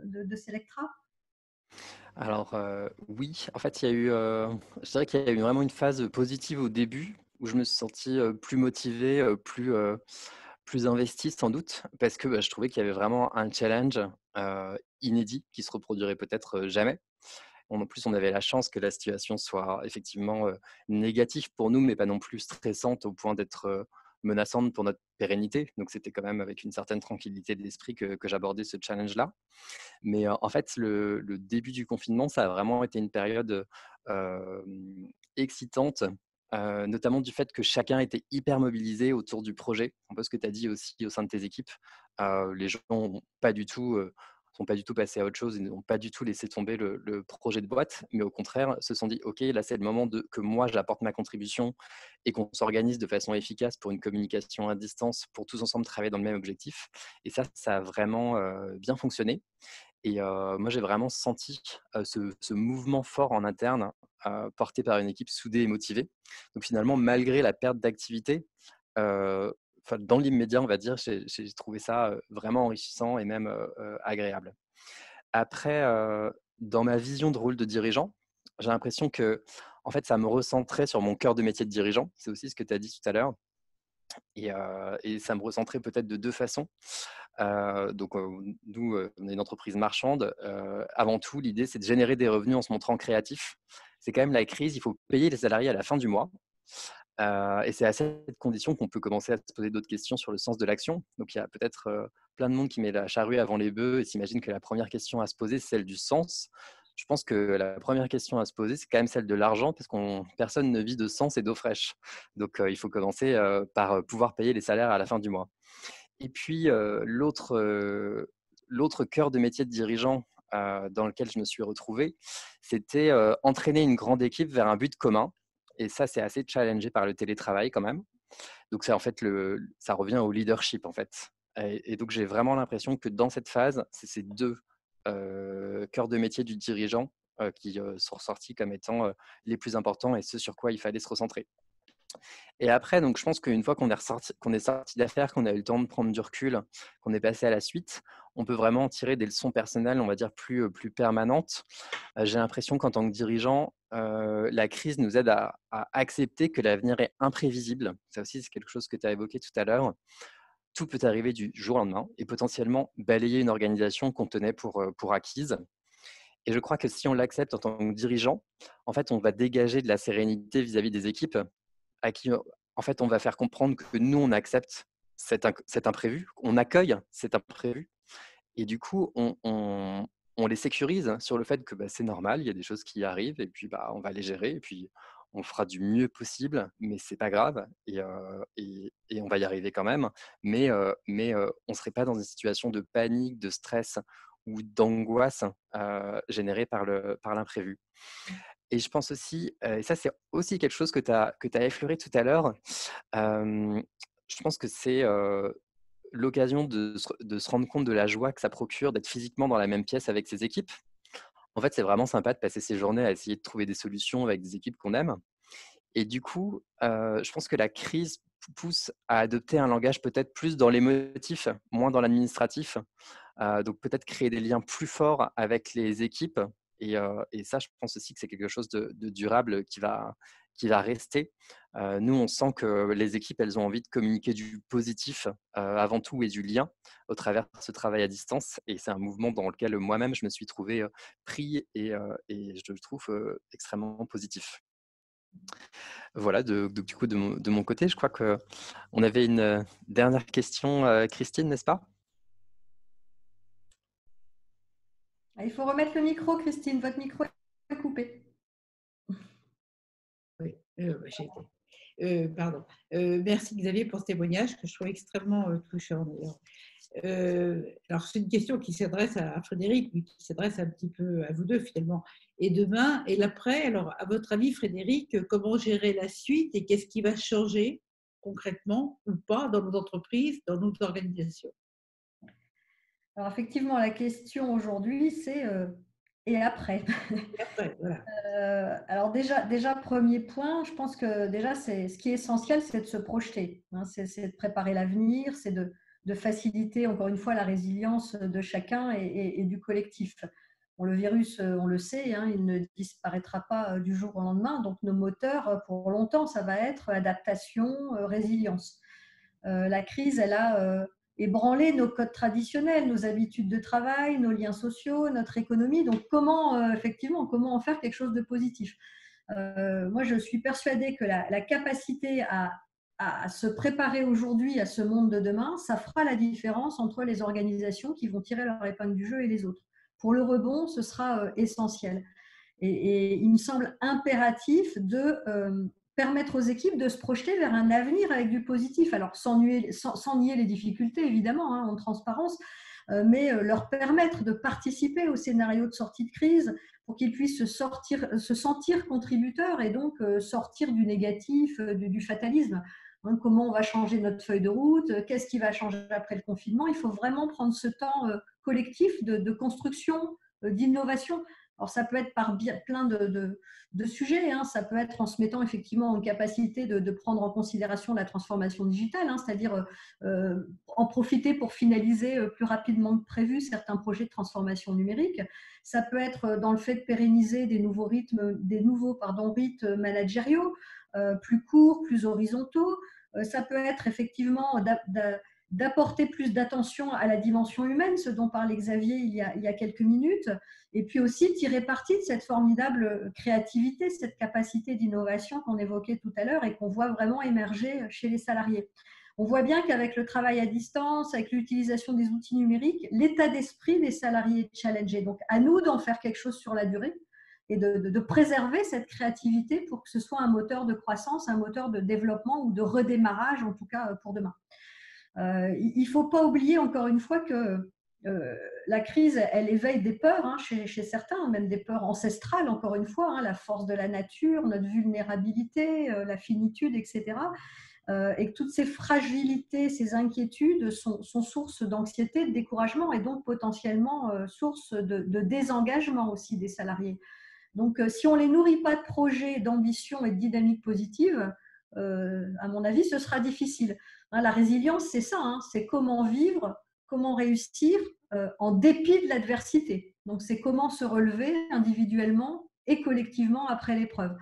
de Selectra? Alors oui, en fait, il y a eu, je dirais qu'il y a eu vraiment une phase positive au début où je me suis senti plus motivé, plus investi sans doute, parce que je trouvais qu'il y avait vraiment un challenge inédit qui se reproduirait peut-être jamais. En plus, on avait la chance que la situation soit effectivement négative pour nous, mais pas non plus stressante au point d'être menaçante pour notre pérennité. Donc, c'était quand même avec une certaine tranquillité d'esprit que j'abordais ce challenge-là. Mais en fait, le début du confinement, ça a vraiment été une période excitante, notamment du fait que chacun était hyper mobilisé autour du projet. Un peu ce que tu as dit aussi au sein de tes équipes. Les gens n'ont pas du tout sont pas du tout passés à autre chose, ils n'ont pas du tout laissé tomber le projet de boîte, mais au contraire, se sont dit, OK, là, c'est le moment que moi, j'apporte ma contribution et qu'on s'organise de façon efficace pour une communication à distance, pour tous ensemble travailler dans le même objectif. Et ça a vraiment bien fonctionné. Et moi, j'ai vraiment senti ce mouvement fort en interne, porté par une équipe soudée et motivée. Donc finalement, malgré la perte d'activité, dans l'immédiat, on va dire, j'ai trouvé ça vraiment enrichissant et même agréable. Après, dans ma vision de rôle de dirigeant, j'ai l'impression que en fait, ça me recentrait sur mon cœur de métier de dirigeant. C'est aussi ce que tu as dit tout à l'heure. Et ça me recentrait peut-être de deux façons. Donc, nous, on est une entreprise marchande. Avant tout, l'idée, c'est de générer des revenus en se montrant créatif. C'est quand même la crise, il faut payer les salariés à la fin du mois. Et c'est à cette condition qu'on peut commencer à se poser d'autres questions sur le sens de l'action. Donc, il y a peut-être plein de monde qui met la charrue avant les bœufs et s'imagine que la première question à se poser, c'est celle du sens. Je pense que la première question à se poser, c'est quand même celle de l'argent, parce que personne ne vit de sens et d'eau fraîche. Donc, il faut commencer par pouvoir payer les salaires à la fin du mois. Et puis, l'autre cœur de métier de dirigeant dans lequel je me suis retrouvé, c'était entraîner une grande équipe vers un but commun. Et ça, c'est assez challengé par le télétravail quand même. Donc, c'est en fait ça revient au leadership en fait. Et donc, j'ai vraiment l'impression que dans cette phase, c'est ces deux cœurs de métier du dirigeant qui sont ressortis comme étant les plus importants et ce sur quoi il fallait se recentrer. Et après, donc, je pense qu'une fois qu'on est sorti d'affaires, qu'on a eu le temps de prendre du recul, qu'on est passé à la suite, on peut vraiment tirer des leçons personnelles, on va dire, plus permanentes. J'ai l'impression qu'en tant que dirigeant, la crise nous aide à accepter que l'avenir est imprévisible. Ça aussi, c'est quelque chose que tu as évoqué tout à l'heure. Tout peut arriver du jour au lendemain et potentiellement balayer une organisation qu'on tenait pour acquise. Et je crois que si on l'accepte en tant que dirigeant, en fait, on va dégager de la sérénité vis-à-vis des équipes à qui, en fait, on va faire comprendre que nous, on accepte cet imprévu, on accueille cet imprévu. Et du coup, on les sécurise sur le fait que c'est normal, il y a des choses qui arrivent, et puis on va les gérer, et puis on fera du mieux possible, mais c'est pas grave, et on va y arriver quand même. Mais on ne serait pas dans une situation de panique, de stress ou d'angoisse générée par l'imprévu. Et je pense aussi, et ça c'est aussi quelque chose que tu as effleuré tout à l'heure, je pense que c'est l'occasion de se rendre compte de la joie que ça procure d'être physiquement dans la même pièce avec ses équipes. En fait, c'est vraiment sympa de passer ses journées à essayer de trouver des solutions avec des équipes qu'on aime. Et du coup, je pense que la crise pousse à adopter un langage peut-être plus dans l'émotif, moins dans l'administratif. Donc peut-être créer des liens plus forts avec les équipes. Et ça, je pense aussi que c'est quelque chose de durable qui va rester. Nous, on sent que les équipes, elles ont envie de communiquer du positif avant tout et du lien au travers de ce travail à distance. Et c'est un mouvement dans lequel moi-même, je me suis trouvé pris et je le trouve extrêmement positif. Voilà, du coup, de mon côté, je crois qu'on avait une dernière question, Christine, n'est-ce pas? Il faut remettre le micro, Christine. Votre micro est coupé. Oui, j'ai été. Pardon. Merci Xavier pour ce témoignage que je trouve extrêmement touchant d'ailleurs. Alors c'est une question qui s'adresse à Frédéric, mais qui s'adresse un petit peu à vous deux finalement. Et demain et l'après, alors à votre avis Frédéric, comment gérer la suite et qu'est-ce qui va changer concrètement ou pas dans nos entreprises, dans nos organisations? Alors effectivement, la question aujourd'hui, c'est et après. Et après, voilà. Alors déjà, premier point, je pense que déjà, ce qui est essentiel, c'est de se projeter. C'est de préparer l'avenir, c'est de faciliter, encore une fois, la résilience de chacun et du collectif. Bon, le virus, on le sait, il ne disparaîtra pas du jour au lendemain. Donc, nos moteurs, pour longtemps, ça va être adaptation, résilience. La crise, elle a ébranlé nos codes traditionnels, nos habitudes de travail, nos liens sociaux, notre économie. Donc, effectivement, comment en faire quelque chose de positif? Moi, je suis persuadée que la capacité à se préparer aujourd'hui à ce monde de demain, ça fera la différence entre les organisations qui vont tirer leur épingle du jeu et les autres. Pour le rebond, ce sera essentiel. Et il me semble impératif de permettre aux équipes de se projeter vers un avenir avec du positif. Alors, sans nier les difficultés, évidemment, en transparence, mais leur permettre de participer au scénario de sortie de crise pour qu'ils puissent se sentir contributeurs et donc sortir du négatif, du fatalisme. Comment on va changer notre feuille de route? Qu'est-ce qui va changer après le confinement? Il faut vraiment prendre ce temps collectif de construction, d'innovation. Alors, ça peut être par plein de sujets. Ça peut être en se mettant effectivement en capacité de prendre en considération la transformation digitale, c'est-à-dire en profiter pour finaliser plus rapidement que prévu certains projets de transformation numérique. Ça peut être dans le fait de pérenniser des nouveaux rites managériaux, plus courts, plus horizontaux. Ça peut être effectivement d'apporter plus d'attention à la dimension humaine, ce dont parlait Xavier il y a quelques minutes, et puis aussi tirer parti de cette formidable créativité, cette capacité d'innovation qu'on évoquait tout à l'heure et qu'on voit vraiment émerger chez les salariés. On voit bien qu'avec le travail à distance, avec l'utilisation des outils numériques, l'état d'esprit des salariés est challengé. Donc, à nous d'en faire quelque chose sur la durée et de préserver cette créativité pour que ce soit un moteur de croissance, un moteur de développement ou de redémarrage, en tout cas pour demain. Il ne faut pas oublier, encore une fois, que la crise, elle éveille des peurs chez certains, même des peurs ancestrales, encore une fois, la force de la nature, notre vulnérabilité, la finitude, etc. Et que toutes ces fragilités, ces inquiétudes sont source d'anxiété, de découragement et donc potentiellement source de désengagement aussi des salariés. Donc, si on ne les nourrit pas de projets, d'ambition et de dynamique positive, à mon avis, ce sera difficile. La résilience, c'est ça, c'est comment vivre, comment réussir en dépit de l'adversité. Donc, c'est comment se relever individuellement et collectivement après l'épreuve.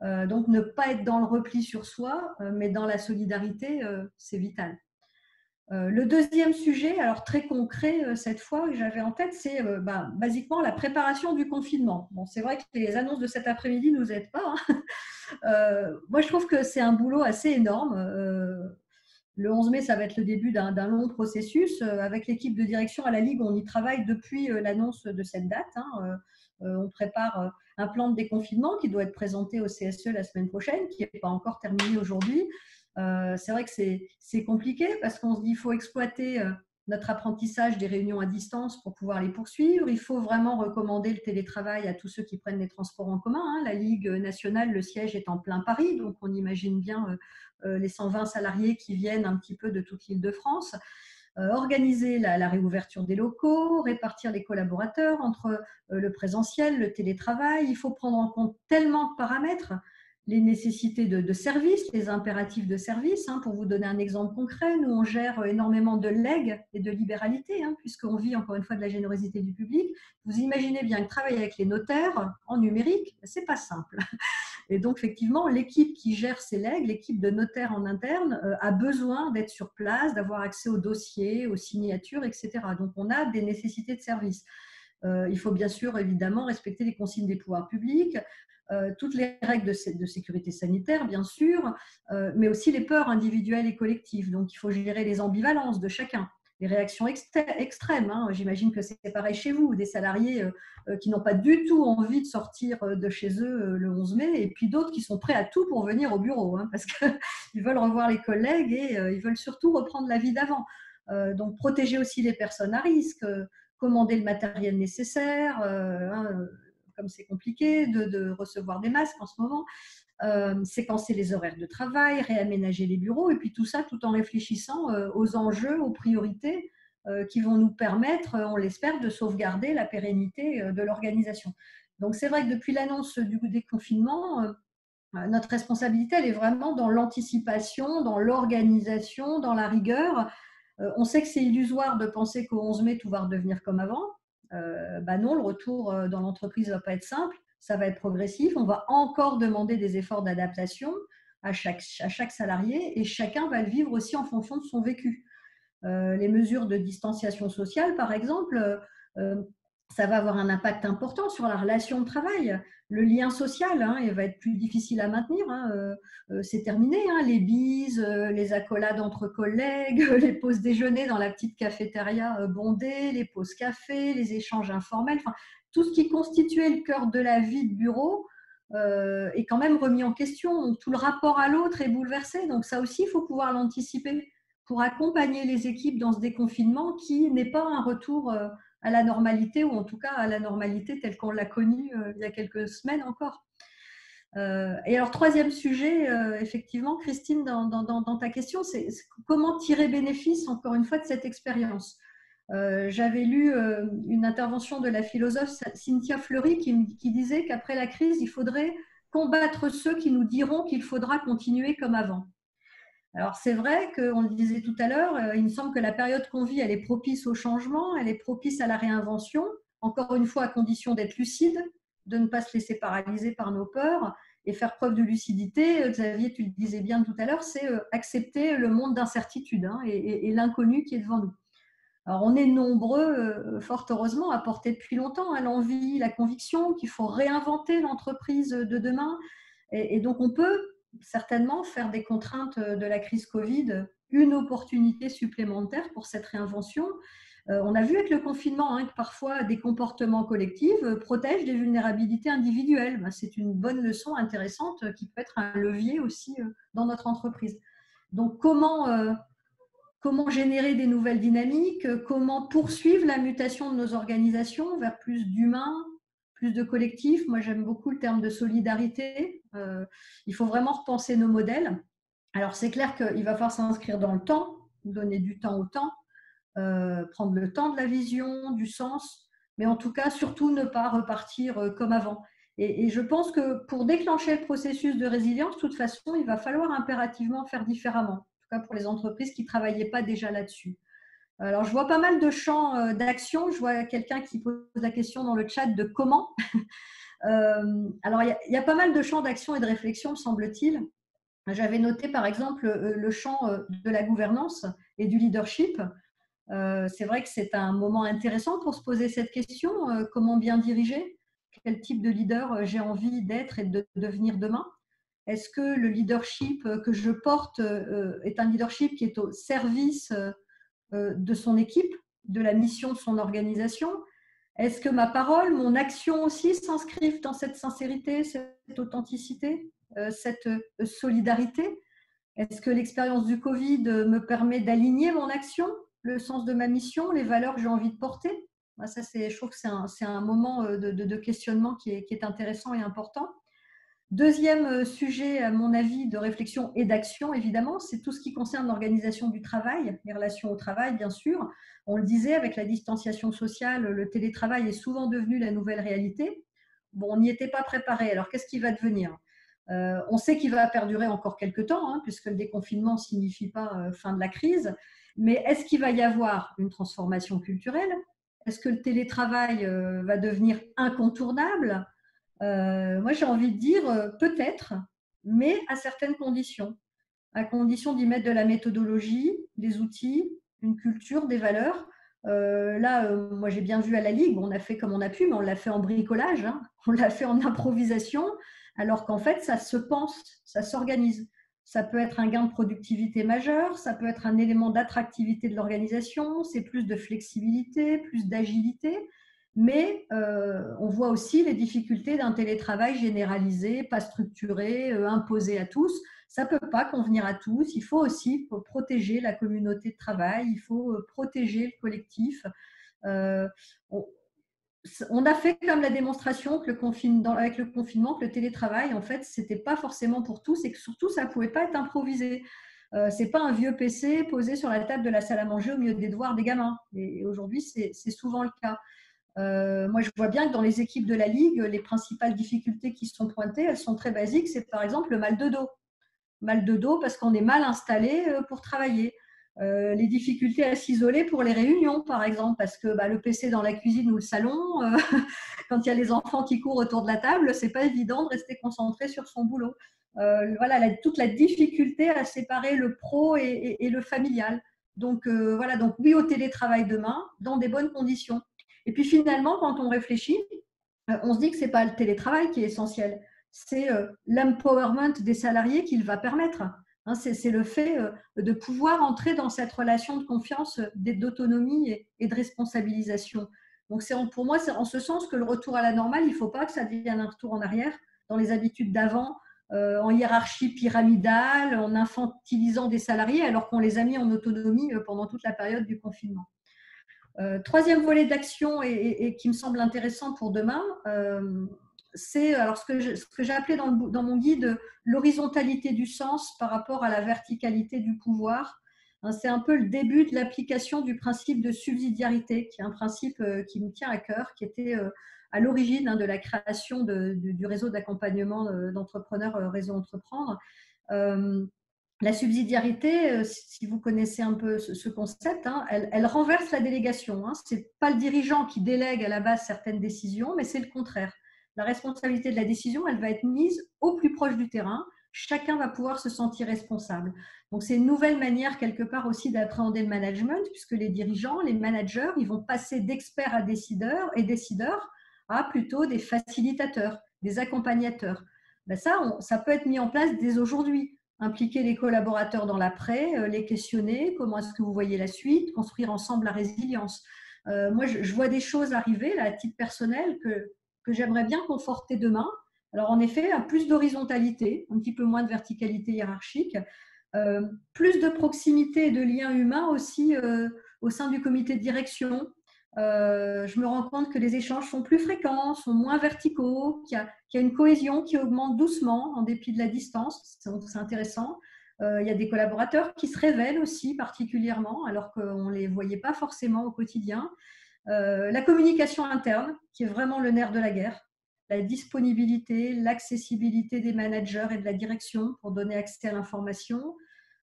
Donc, ne pas être dans le repli sur soi, mais dans la solidarité, c'est vital. Le deuxième sujet, alors très concret cette fois que j'avais en tête, c'est basiquement la préparation du confinement. Bon, c'est vrai que les annonces de cet après-midi ne nous aident pas. Moi, je trouve que c'est un boulot assez énorme. Le 11 mai, ça va être le début d'un long processus. Avec l'équipe de direction à la Ligue, on y travaille depuis l'annonce de cette date. On prépare un plan de déconfinement qui doit être présenté au CSE la semaine prochaine, qui n'est pas encore terminé aujourd'hui. C'est vrai que c'est compliqué parce qu'on se dit qu'il faut exploiter notre apprentissage des réunions à distance pour pouvoir les poursuivre. Il faut vraiment recommander le télétravail à tous ceux qui prennent les transports en commun. La Ligue nationale, le siège est en plein Paris, donc on imagine bien les 120 salariés qui viennent un petit peu de toute l'Île-de-France. Organiser la réouverture des locaux, répartir les collaborateurs entre le présentiel, le télétravail. Il faut prendre en compte tellement de paramètres, les nécessités de service, les impératifs de service. Pour vous donner un exemple concret, nous, on gère énormément de legs et de libéralité, puisqu'on vit encore une fois de la générosité du public. Vous imaginez bien que travailler avec les notaires en numérique, ce n'est pas simple. Et donc, effectivement, l'équipe qui gère ces legs, l'équipe de notaires en interne, a besoin d'être sur place, d'avoir accès aux dossiers, aux signatures, etc. Donc, on a des nécessités de service. Il faut bien sûr, évidemment, respecter les consignes des pouvoirs publics, toutes les règles de sécurité sanitaire, bien sûr, mais aussi les peurs individuelles et collectives. Donc, il faut gérer les ambivalences de chacun. Les réactions extrêmes, j'imagine que c'est pareil chez vous, des salariés qui n'ont pas du tout envie de sortir de chez eux le 11 mai, et puis d'autres qui sont prêts à tout pour venir au bureau, parce qu'ils veulent revoir les collègues et ils veulent surtout reprendre la vie d'avant. Donc, protéger aussi les personnes à risque, commander le matériel nécessaire, comme c'est compliqué de recevoir des masques en ce moment, séquencer les horaires de travail, réaménager les bureaux, et puis tout ça tout en réfléchissant aux enjeux, aux priorités qui vont nous permettre, on l'espère, de sauvegarder la pérennité de l'organisation. Donc c'est vrai que depuis l'annonce du déconfinement, notre responsabilité, elle est vraiment dans l'anticipation, dans l'organisation, dans la rigueur. On sait que c'est illusoire de penser qu'au 11 mai, tout va redevenir comme avant. Non, le retour dans l'entreprise ne va pas être simple, ça va être progressif. On va encore demander des efforts d'adaptation à chaque salarié et chacun va le vivre aussi en fonction de son vécu. Les mesures de distanciation sociale, par exemple, ça va avoir un impact important sur la relation de travail. Le lien social, il va être plus difficile à maintenir. C'est terminé, les bises, les accolades entre collègues, les pauses déjeuner dans la petite cafétéria bondée, les pauses café, les échanges informels. Enfin, tout ce qui constituait le cœur de la vie de bureau est quand même remis en question. Tout le rapport à l'autre est bouleversé. Donc ça aussi, il faut pouvoir l'anticiper pour accompagner les équipes dans ce déconfinement qui n'est pas un retour à la normalité, ou en tout cas à la normalité telle qu'on l'a connue il y a quelques semaines encore. Et alors, troisième sujet, effectivement, Christine, dans ta question, c'est comment tirer bénéfice, encore une fois, de cette expérience. J'avais lu une intervention de la philosophe Cynthia Fleury qui disait qu'après la crise, il faudrait combattre ceux qui nous diront qu'il faudra continuer comme avant. Alors, c'est vrai qu'on le disait tout à l'heure, il me semble que la période qu'on vit, elle est propice au changement, elle est propice à la réinvention, encore une fois à condition d'être lucide, de ne pas se laisser paralyser par nos peurs et faire preuve de lucidité. Xavier, tu le disais bien tout à l'heure, c'est accepter le monde d'incertitude et l'inconnu qui est devant nous. Alors, on est nombreux, fort heureusement, à porter depuis longtemps l'envie, la conviction qu'il faut réinventer l'entreprise de demain. Et donc, on peut certainement faire des contraintes de la crise Covid une opportunité supplémentaire pour cette réinvention. On a vu avec le confinement que parfois des comportements collectifs protègent des vulnérabilités individuelles. C'est une bonne leçon intéressante qui peut être un levier aussi dans notre entreprise. Donc, comment générer des nouvelles dynamiques, comment poursuivre la mutation de nos organisations vers plus d'humains, plus de collectifs. Moi, j'aime beaucoup le terme de solidarité. Il faut vraiment repenser nos modèles. Alors, c'est clair qu'il va falloir s'inscrire dans le temps, donner du temps au temps, prendre le temps de la vision, du sens, mais en tout cas, surtout ne pas repartir comme avant. Et je pense que pour déclencher le processus de résilience, de toute façon, il va falloir impérativement faire différemment, en tout cas pour les entreprises qui ne travaillaient pas déjà là-dessus. Alors, je vois pas mal de champs d'action. Je vois quelqu'un qui pose la question dans le chat de comment. Alors, il y a pas mal de champs d'action et de réflexion, me semble-t-il. J'avais noté, par exemple, le champ de la gouvernance et du leadership. C'est vrai que c'est un moment intéressant pour se poser cette question. Comment bien diriger? Quel type de leader j'ai envie d'être et de devenir demain? Est-ce que le leadership que je porte est un leadership qui est au service de son équipe, de la mission de son organisation? Est-ce que ma parole, mon action aussi s'inscrivent dans cette sincérité, cette authenticité, cette solidarité? Est-ce que l'expérience du Covid me permet d'aligner mon action, le sens de ma mission, les valeurs que j'ai envie de porter? Ça, je trouve que c'est un moment de questionnement qui est intéressant et important. Deuxième sujet, à mon avis, de réflexion et d'action, évidemment, c'est tout ce qui concerne l'organisation du travail, les relations au travail, bien sûr. On le disait, avec la distanciation sociale, le télétravail est souvent devenu la nouvelle réalité. Bon, on n'y était pas préparé. Alors, qu'est-ce qui va devenir? On sait qu'il va perdurer encore quelques temps, puisque le déconfinement ne signifie pas fin de la crise. Mais est-ce qu'il va y avoir une transformation culturelle? Est-ce que le télétravail va devenir incontournable? Moi, j'ai envie de dire peut-être, mais à certaines conditions. À condition d'y mettre de la méthodologie, des outils, une culture, des valeurs. Moi, j'ai bien vu à la Ligue, on a fait comme on a pu, mais on l'a fait en bricolage, on l'a fait en improvisation, alors qu'en fait, ça se pense, ça s'organise. Ça peut être un gain de productivité majeur, ça peut être un élément d'attractivité de l'organisation, c'est plus de flexibilité, plus d'agilité. Mais on voit aussi les difficultés d'un télétravail généralisé, pas structuré, imposé à tous. Ça ne peut pas convenir à tous. Il faut aussi protéger la communauté de travail, il faut protéger le collectif. On a fait comme la démonstration que avec le confinement, que le télétravail, en fait, ce n'était pas forcément pour tous et que surtout, ça ne pouvait pas être improvisé. Ce n'est pas un vieux PC posé sur la table de la salle à manger au milieu des devoirs des gamins. Et aujourd'hui, c'est souvent le cas. Moi, je vois bien que dans les équipes de la Ligue, les principales difficultés qui sont pointées, elles sont très basiques. C'est par exemple le mal de dos. Mal de dos parce qu'on est mal installé pour travailler. Les difficultés à s'isoler pour les réunions, par exemple, parce que le PC dans la cuisine ou le salon, quand il y a les enfants qui courent autour de la table, c'est pas évident de rester concentré sur son boulot. Voilà, toute la difficulté à séparer le pro et le familial. Donc, donc oui au télétravail demain, dans des bonnes conditions. Et puis finalement, quand on réfléchit, on se dit que ce n'est pas le télétravail qui est essentiel, c'est l'empowerment des salariés qu'il va permettre. C'est le fait de pouvoir entrer dans cette relation de confiance, d'autonomie et de responsabilisation. Donc pour moi, c'est en ce sens que le retour à la normale, il ne faut pas que ça devienne un retour en arrière dans les habitudes d'avant, en hiérarchie pyramidale, en infantilisant des salariés alors qu'on les a mis en autonomie pendant toute la période du confinement. Troisième volet d'action et qui me semble intéressant pour demain, c'est alors ce que j'ai appelé dans mon guide l'horizontalité du sens par rapport à la verticalité du pouvoir. C'est un peu le début de l'application du principe de subsidiarité, qui est un principe qui me tient à cœur, qui était à l'origine de la création du réseau d'accompagnement d'entrepreneurs Réseau Entreprendre. La subsidiarité, si vous connaissez un peu ce concept, elle renverse la délégation. Ce n'est pas le dirigeant qui délègue à la base certaines décisions, mais c'est le contraire. La responsabilité de la décision, elle va être mise au plus proche du terrain. Chacun va pouvoir se sentir responsable. Donc, c'est une nouvelle manière, quelque part aussi, d'appréhender le management, puisque les dirigeants, les managers, ils vont passer d'experts à décideurs et décideurs à plutôt des facilitateurs, des accompagnateurs. Ça peut être mis en place dès aujourd'hui. impliquer les collaborateurs dans l'après, les questionner, comment est-ce que vous voyez la suite, construire ensemble la résilience. Moi, je vois des choses arriver là, à titre personnel que j'aimerais bien conforter demain. Alors, en effet, plus d'horizontalité, un petit peu moins de verticalité hiérarchique, plus de proximité et de liens humains aussi au sein du comité de direction. Je me rends compte que les échanges sont plus fréquents, sont moins verticaux, qu'il y a une cohésion qui augmente doucement en dépit de la distance. Donc, c'est intéressant. Il y a des collaborateurs qui se révèlent aussi particulièrement, alors qu'on ne les voyait pas forcément au quotidien. La communication interne, qui est vraiment le nerf de la guerre. La disponibilité, l'accessibilité des managers et de la direction pour donner accès à l'information.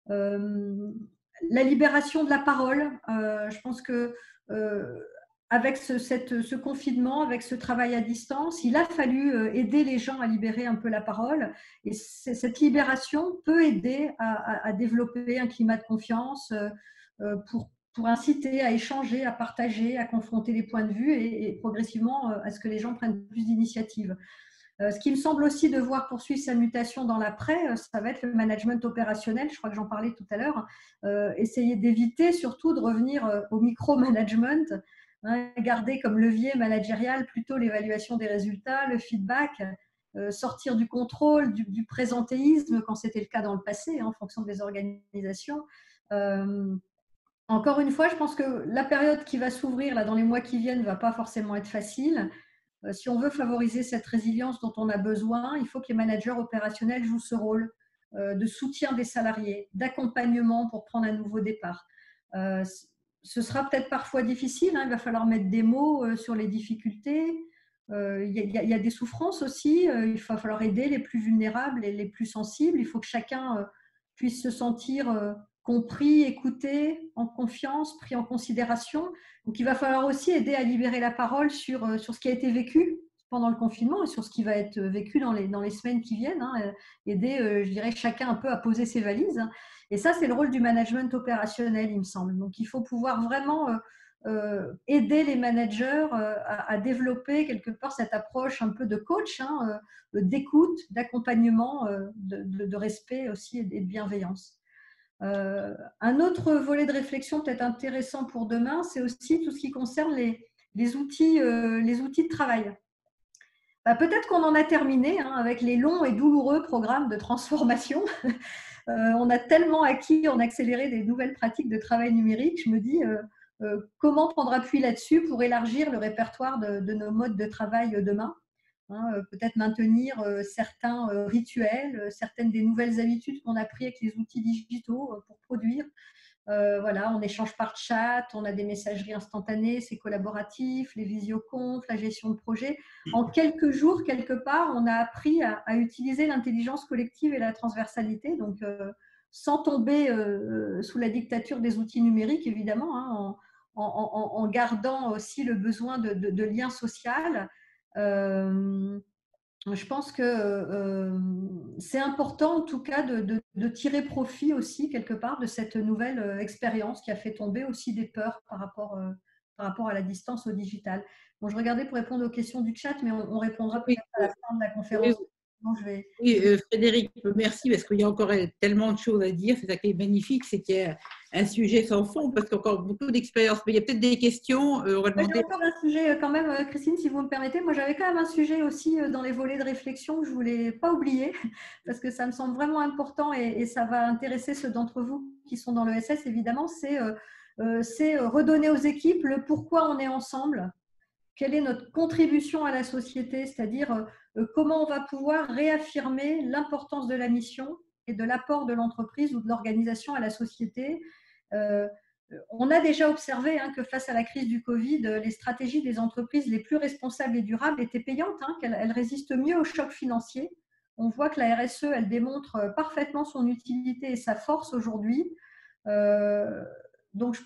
La libération de la parole. Je pense que avec ce confinement, avec ce travail à distance, il a fallu aider les gens à libérer un peu la parole. Et cette libération peut aider à développer un climat de confiance pour inciter à échanger, à partager, à confronter les points de vue et progressivement à ce que les gens prennent plus d'initiatives. Ce qui me semble aussi devoir poursuivre sa mutation dans l'après, ça va être le management opérationnel, je crois que j'en parlais tout à l'heure, essayer d'éviter surtout de revenir au micro-management, hein, garder comme levier managérial plutôt l'évaluation des résultats, le feedback, sortir du contrôle, du présentéisme quand c'était le cas dans le passé, hein, en fonction des organisations. Encore une fois, je pense que la période qui va s'ouvrir là, dans les mois qui viennent ne va pas forcément être facile. Si on veut favoriser cette résilience dont on a besoin, il faut que les managers opérationnels jouent ce rôle de soutien des salariés, d'accompagnement pour prendre un nouveau départ. Ce sera peut-être parfois difficile, hein, il va falloir mettre des mots sur les difficultés. Il y a des souffrances aussi, il va falloir aider les plus vulnérables et les plus sensibles. Il faut que chacun puisse se sentir compris, écouté, en confiance, pris en considération. Donc, il va falloir aussi aider à libérer la parole sur ce qui a été vécu pendant le confinement et sur ce qui va être vécu dans les semaines qui viennent. Hein, aider, je dirais, chacun un peu à poser ses valises. Et ça, c'est le rôle du management opérationnel, il me semble. Donc, il faut pouvoir vraiment aider les managers à développer quelque part cette approche un peu de coach, hein, d'écoute, d'accompagnement, de respect aussi et de bienveillance. Un autre volet de réflexion peut-être intéressant pour demain, c'est aussi tout ce qui concerne les outils de travail. Peut-être qu'on en a terminé hein, avec les longs et douloureux programmes de transformation. On a tellement acquis, on a accéléré des nouvelles pratiques de travail numérique. Je me dis, comment prendre appui là-dessus pour élargir le répertoire de nos modes de travail demain. Hein, peut-être maintenir certains rituels, certaines des nouvelles habitudes qu'on a prises avec les outils digitaux pour produire. Voilà, on échange par chat, on a des messageries instantanées, c'est collaboratif, les visioconf, la gestion de projet. En quelques jours, quelque part, on a appris à utiliser l'intelligence collective et la transversalité, donc sans tomber sous la dictature des outils numériques, évidemment, hein, en gardant aussi le besoin de lien social. Je pense que c'est important en tout cas de tirer profit aussi quelque part de cette nouvelle expérience qui a fait tomber aussi des peurs par rapport à la distance au digital. Bon, je regardais pour répondre aux questions du chat, mais on répondra peut-être à la fin de la conférence. Oui, Frédéric, merci parce qu'il y a encore tellement de choses à dire. C'est ça qui est magnifique, c'est qu'il y a un sujet sans fond parce qu'il y a encore beaucoup d'expérience. Mais il y a peut-être des questions. J'ai encore un sujet quand même, Christine, si vous me permettez. Moi, j'avais quand même un sujet aussi dans les volets de réflexion que je ne voulais pas oublier parce que ça me semble vraiment important et ça va intéresser ceux d'entre vous qui sont dans l'ESS, évidemment. C'est redonner aux équipes le pourquoi on est ensemble. Quelle est notre contribution à la société, c'est-à-dire comment on va pouvoir réaffirmer l'importance de la mission et de l'apport de l'entreprise ou de l'organisation à la société. On a déjà observé hein, que face à la crise du Covid, les stratégies des entreprises les plus responsables et durables étaient payantes, hein, qu'elles résistent mieux au choc financier. On voit que la RSE, elle démontre parfaitement son utilité et sa force aujourd'hui. Donc,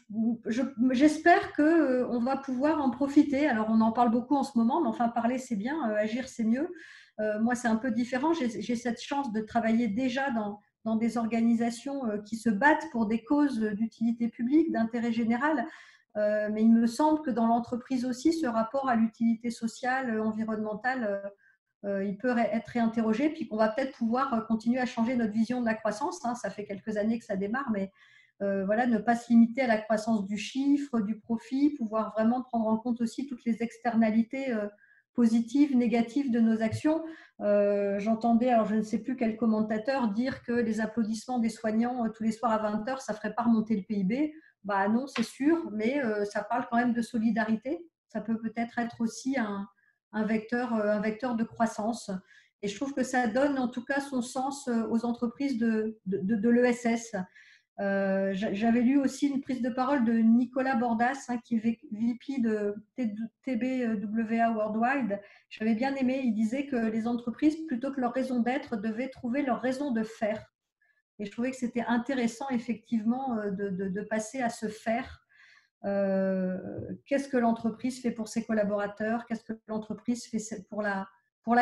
j'espère qu'on va pouvoir en profiter. Alors, on en parle beaucoup en ce moment, mais enfin, parler, c'est bien, agir, c'est mieux. Moi, c'est un peu différent. J'ai cette chance de travailler déjà dans des organisations qui se battent pour des causes d'utilité publique, d'intérêt général. Mais il me semble que dans l'entreprise aussi, ce rapport à l'utilité sociale, environnementale il peut être réinterrogé, puis qu'on va peut-être pouvoir continuer à changer notre vision de la croissance. Ça fait quelques années que ça démarre, mais voilà, ne pas se limiter à la croissance du chiffre, du profit, pouvoir vraiment prendre en compte aussi toutes les externalités positives, négatives de nos actions. J'entendais, alors je ne sais plus quel commentateur, dire que les applaudissements des soignants tous les soirs à 20h, ça ne ferait pas remonter le PIB. Bah non, c'est sûr, mais ça parle quand même de solidarité. Ça peut peut-être être aussi un vecteur de croissance. Et je trouve que ça donne en tout cas son sens aux entreprises de l'ESS. J'avais lu aussi une prise de parole de Nicolas Bordas, qui est VP de TBWA Worldwide. J'avais bien aimé, il disait que les entreprises, plutôt que leur raison d'être, devaient trouver leur raison de faire. Et je trouvais que c'était intéressant, effectivement, de passer à ce faire. Qu'est-ce que l'entreprise fait pour ses collaborateurs? Qu'est-ce que l'entreprise fait pour la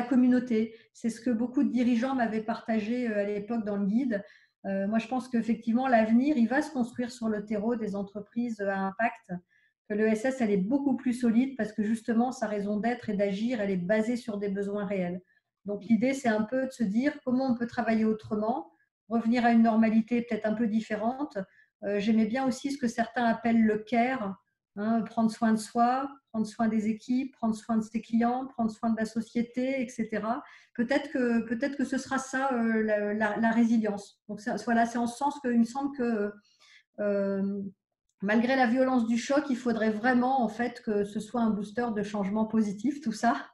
communauté? C'est ce que beaucoup de dirigeants m'avaient partagé à l'époque dans le guide. Moi, je pense qu'effectivement, l'avenir, il va se construire sur le terreau des entreprises à impact, que l'ESS, elle est beaucoup plus solide parce que justement, sa raison d'être et d'agir, elle est basée sur des besoins réels. Donc, l'idée, c'est un peu de se dire comment on peut travailler autrement, revenir à une normalité peut-être un peu différente. J'aimais bien aussi ce que certains appellent le care, prendre soin de soi, prendre soin des équipes, prendre soin de ses clients, prendre soin de la société, etc. Peut-être que ce sera ça, la résilience. Donc voilà, c'est en ce sens qu'il me semble que malgré la violence du choc, il faudrait vraiment en fait que ce soit un booster de changement positif, tout ça,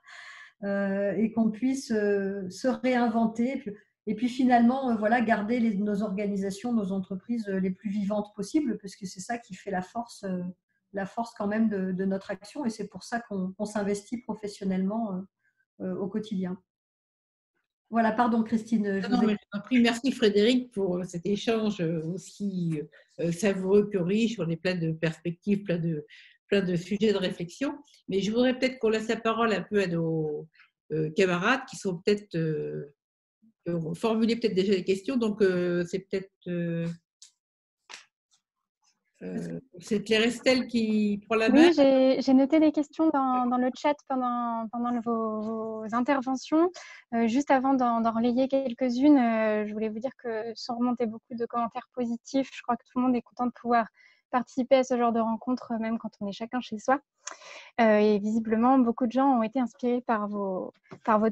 et qu'on puisse se réinventer. Et puis finalement, voilà, garder nos organisations, nos entreprises les plus vivantes possibles, parce que c'est ça qui fait la force quand même de notre action. Et c'est pour ça qu'on s'investit professionnellement au quotidien. Voilà, pardon Christine. Mais je t'en prie. Merci Frédéric pour cet échange aussi savoureux que riche. On est plein de perspectives, plein de sujets de réflexion. Mais je voudrais peut-être qu'on laisse la parole un peu à nos camarades qui sont peut-être formuler peut-être déjà des questions. Donc c'est peut-être c'est Claire Estelle qui prend la main. Oui, j'ai noté des questions dans le chat pendant vos interventions. Juste avant d'en relayer quelques-unes, je voulais vous dire que sont remontés beaucoup de commentaires positifs. Je crois que tout le monde est content de pouvoir participer à ce genre de rencontres, même quand on est chacun chez soi. Et visiblement, beaucoup de gens ont été inspirés par vos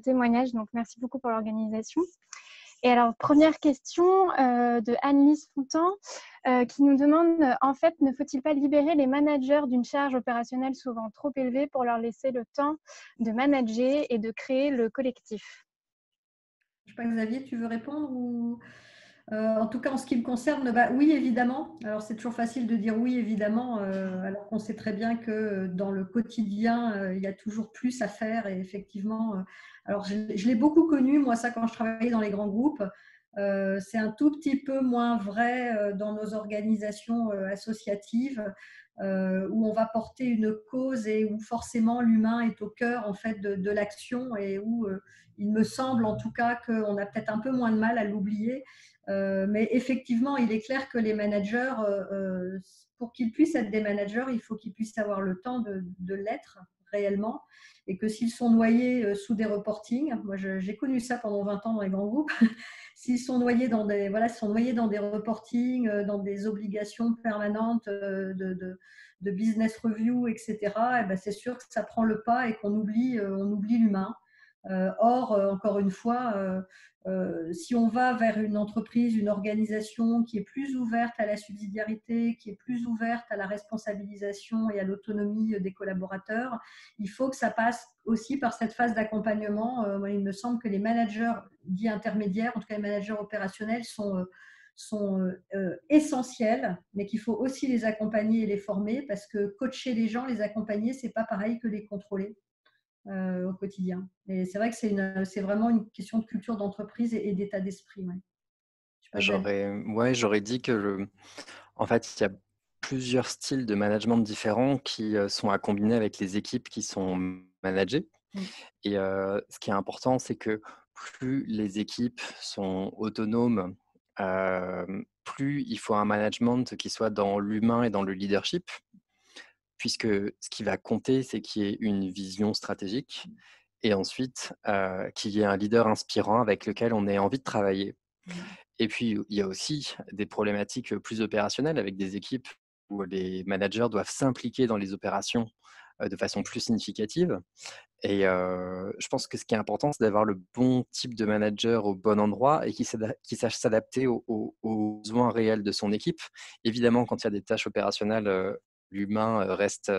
témoignages. Donc, merci beaucoup pour l'organisation. Et alors, première question de Anne-Lise Fontan qui nous demande, en fait, ne faut-il pas libérer les managers d'une charge opérationnelle souvent trop élevée pour leur laisser le temps de manager et de créer le collectif? Je ne sais pas, Xavier, tu veux répondre ou... En tout cas, en ce qui me concerne, oui, évidemment. Alors, c'est toujours facile de dire oui, évidemment, alors qu'on sait très bien que dans le quotidien, il y a toujours plus à faire. Et effectivement, alors je l'ai beaucoup connu, moi, ça, quand je travaillais dans les grands groupes. C'est un tout petit peu moins vrai dans nos organisations associatives, où on va porter une cause et où forcément l'humain est au cœur en fait de l'action, et où il me semble en tout cas qu'on a peut-être un peu moins de mal à l'oublier. Mais effectivement, il est clair que les managers, pour qu'ils puissent être des managers, il faut qu'ils puissent avoir le temps de l'être réellement, et que s'ils sont noyés sous des reportings, moi j'ai connu ça pendant 20 ans dans les grands groupes, s'ils sont noyés dans des reportings, dans des obligations permanentes de business review, etc., et ben c'est sûr que ça prend le pas et qu'on oublie l'humain. Or, encore une fois, si on va vers une entreprise, une organisation qui est plus ouverte à la subsidiarité, qui est plus ouverte à la responsabilisation et à l'autonomie des collaborateurs, il faut que ça passe aussi par cette phase d'accompagnement. Il me semble que les managers dits intermédiaires, en tout cas les managers opérationnels, sont essentiels, mais qu'il faut aussi les accompagner et les former, parce que coacher les gens, les accompagner, c'est pas pareil que les contrôler au quotidien. Et c'est vrai que c'est vraiment une question de culture d'entreprise et d'état d'esprit. Ouais. J'aurais dit que en fait, il y a plusieurs styles de management différents qui sont à combiner avec les équipes qui sont managées. Et ce qui est important, c'est que plus les équipes sont autonomes, plus il faut un management qui soit dans l'humain et dans le leadership, puisque ce qui va compter, c'est qu'il y ait une vision stratégique et ensuite qu'il y ait un leader inspirant avec lequel on ait envie de travailler. Et puis, il y a aussi des problématiques plus opérationnelles avec des équipes où les managers doivent s'impliquer dans les opérations de façon plus significative. Et je pense que ce qui est important, c'est d'avoir le bon type de manager au bon endroit et qui sache s'adapter aux besoins réels de son équipe. Évidemment, quand il y a des tâches opérationnelles, l'humain reste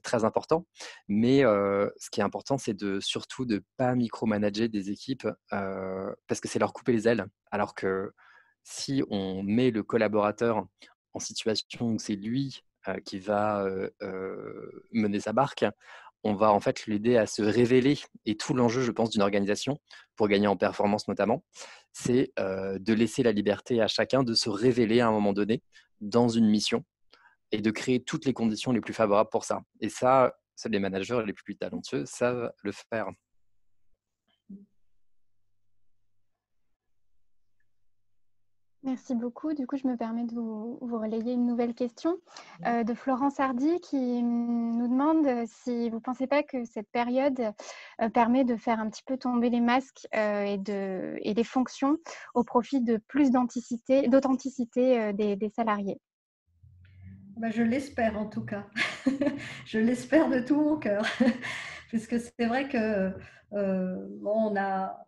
très important. Mais ce qui est important, c'est surtout de ne pas micromanager des équipes parce que c'est leur couper les ailes. Alors que si on met le collaborateur en situation où c'est lui qui va mener sa barque, on va en fait l'aider à se révéler. Et tout l'enjeu, je pense, d'une organisation, pour gagner en performance notamment, c'est de laisser la liberté à chacun de se révéler à un moment donné dans une mission et de créer toutes les conditions les plus favorables pour ça. Et ça, les managers les plus talentueux savent le faire. Merci beaucoup. Du coup, je me permets de vous relayer une nouvelle question de Florence Hardy qui nous demande si vous ne pensez pas que cette période permet de faire un petit peu tomber les masques et les fonctions au profit de plus d'authenticité des salariés. Je l'espère en tout cas. Je l'espère de tout mon cœur. Puisque c'est vrai que on a...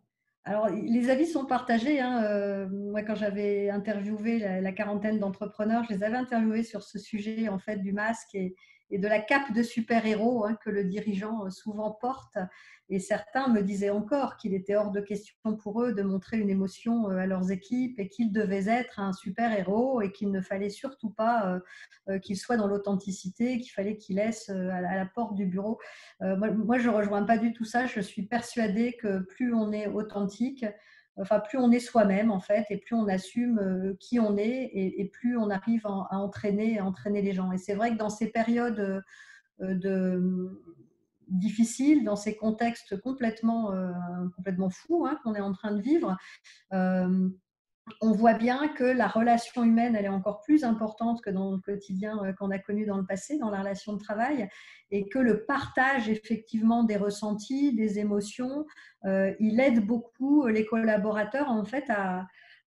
Alors, les avis sont partagés. Moi, quand j'avais interviewé la quarantaine d'entrepreneurs, je les avais interviewés sur ce sujet en fait du masque et de la cape de super-héros que le dirigeant souvent porte. Et certains me disaient encore qu'il était hors de question pour eux de montrer une émotion à leurs équipes et qu'ils devaient être un super-héros et qu'il ne fallait surtout pas qu'il soit dans l'authenticité, qu'il fallait qu'il laisse à la porte du bureau. Moi, je ne rejoins pas du tout ça. Je suis persuadée que plus on est authentique, enfin, plus on est soi-même, en fait, et plus on assume qui on est, et plus on arrive à entraîner les gens. Et c'est vrai que dans ces périodes difficiles, dans ces contextes complètement fous qu'on est en train de vivre, on voit bien que la relation humaine, elle est encore plus importante que dans le quotidien qu'on a connu dans le passé, dans la relation de travail, et que le partage effectivement des ressentis, des émotions, il aide beaucoup les collaborateurs en fait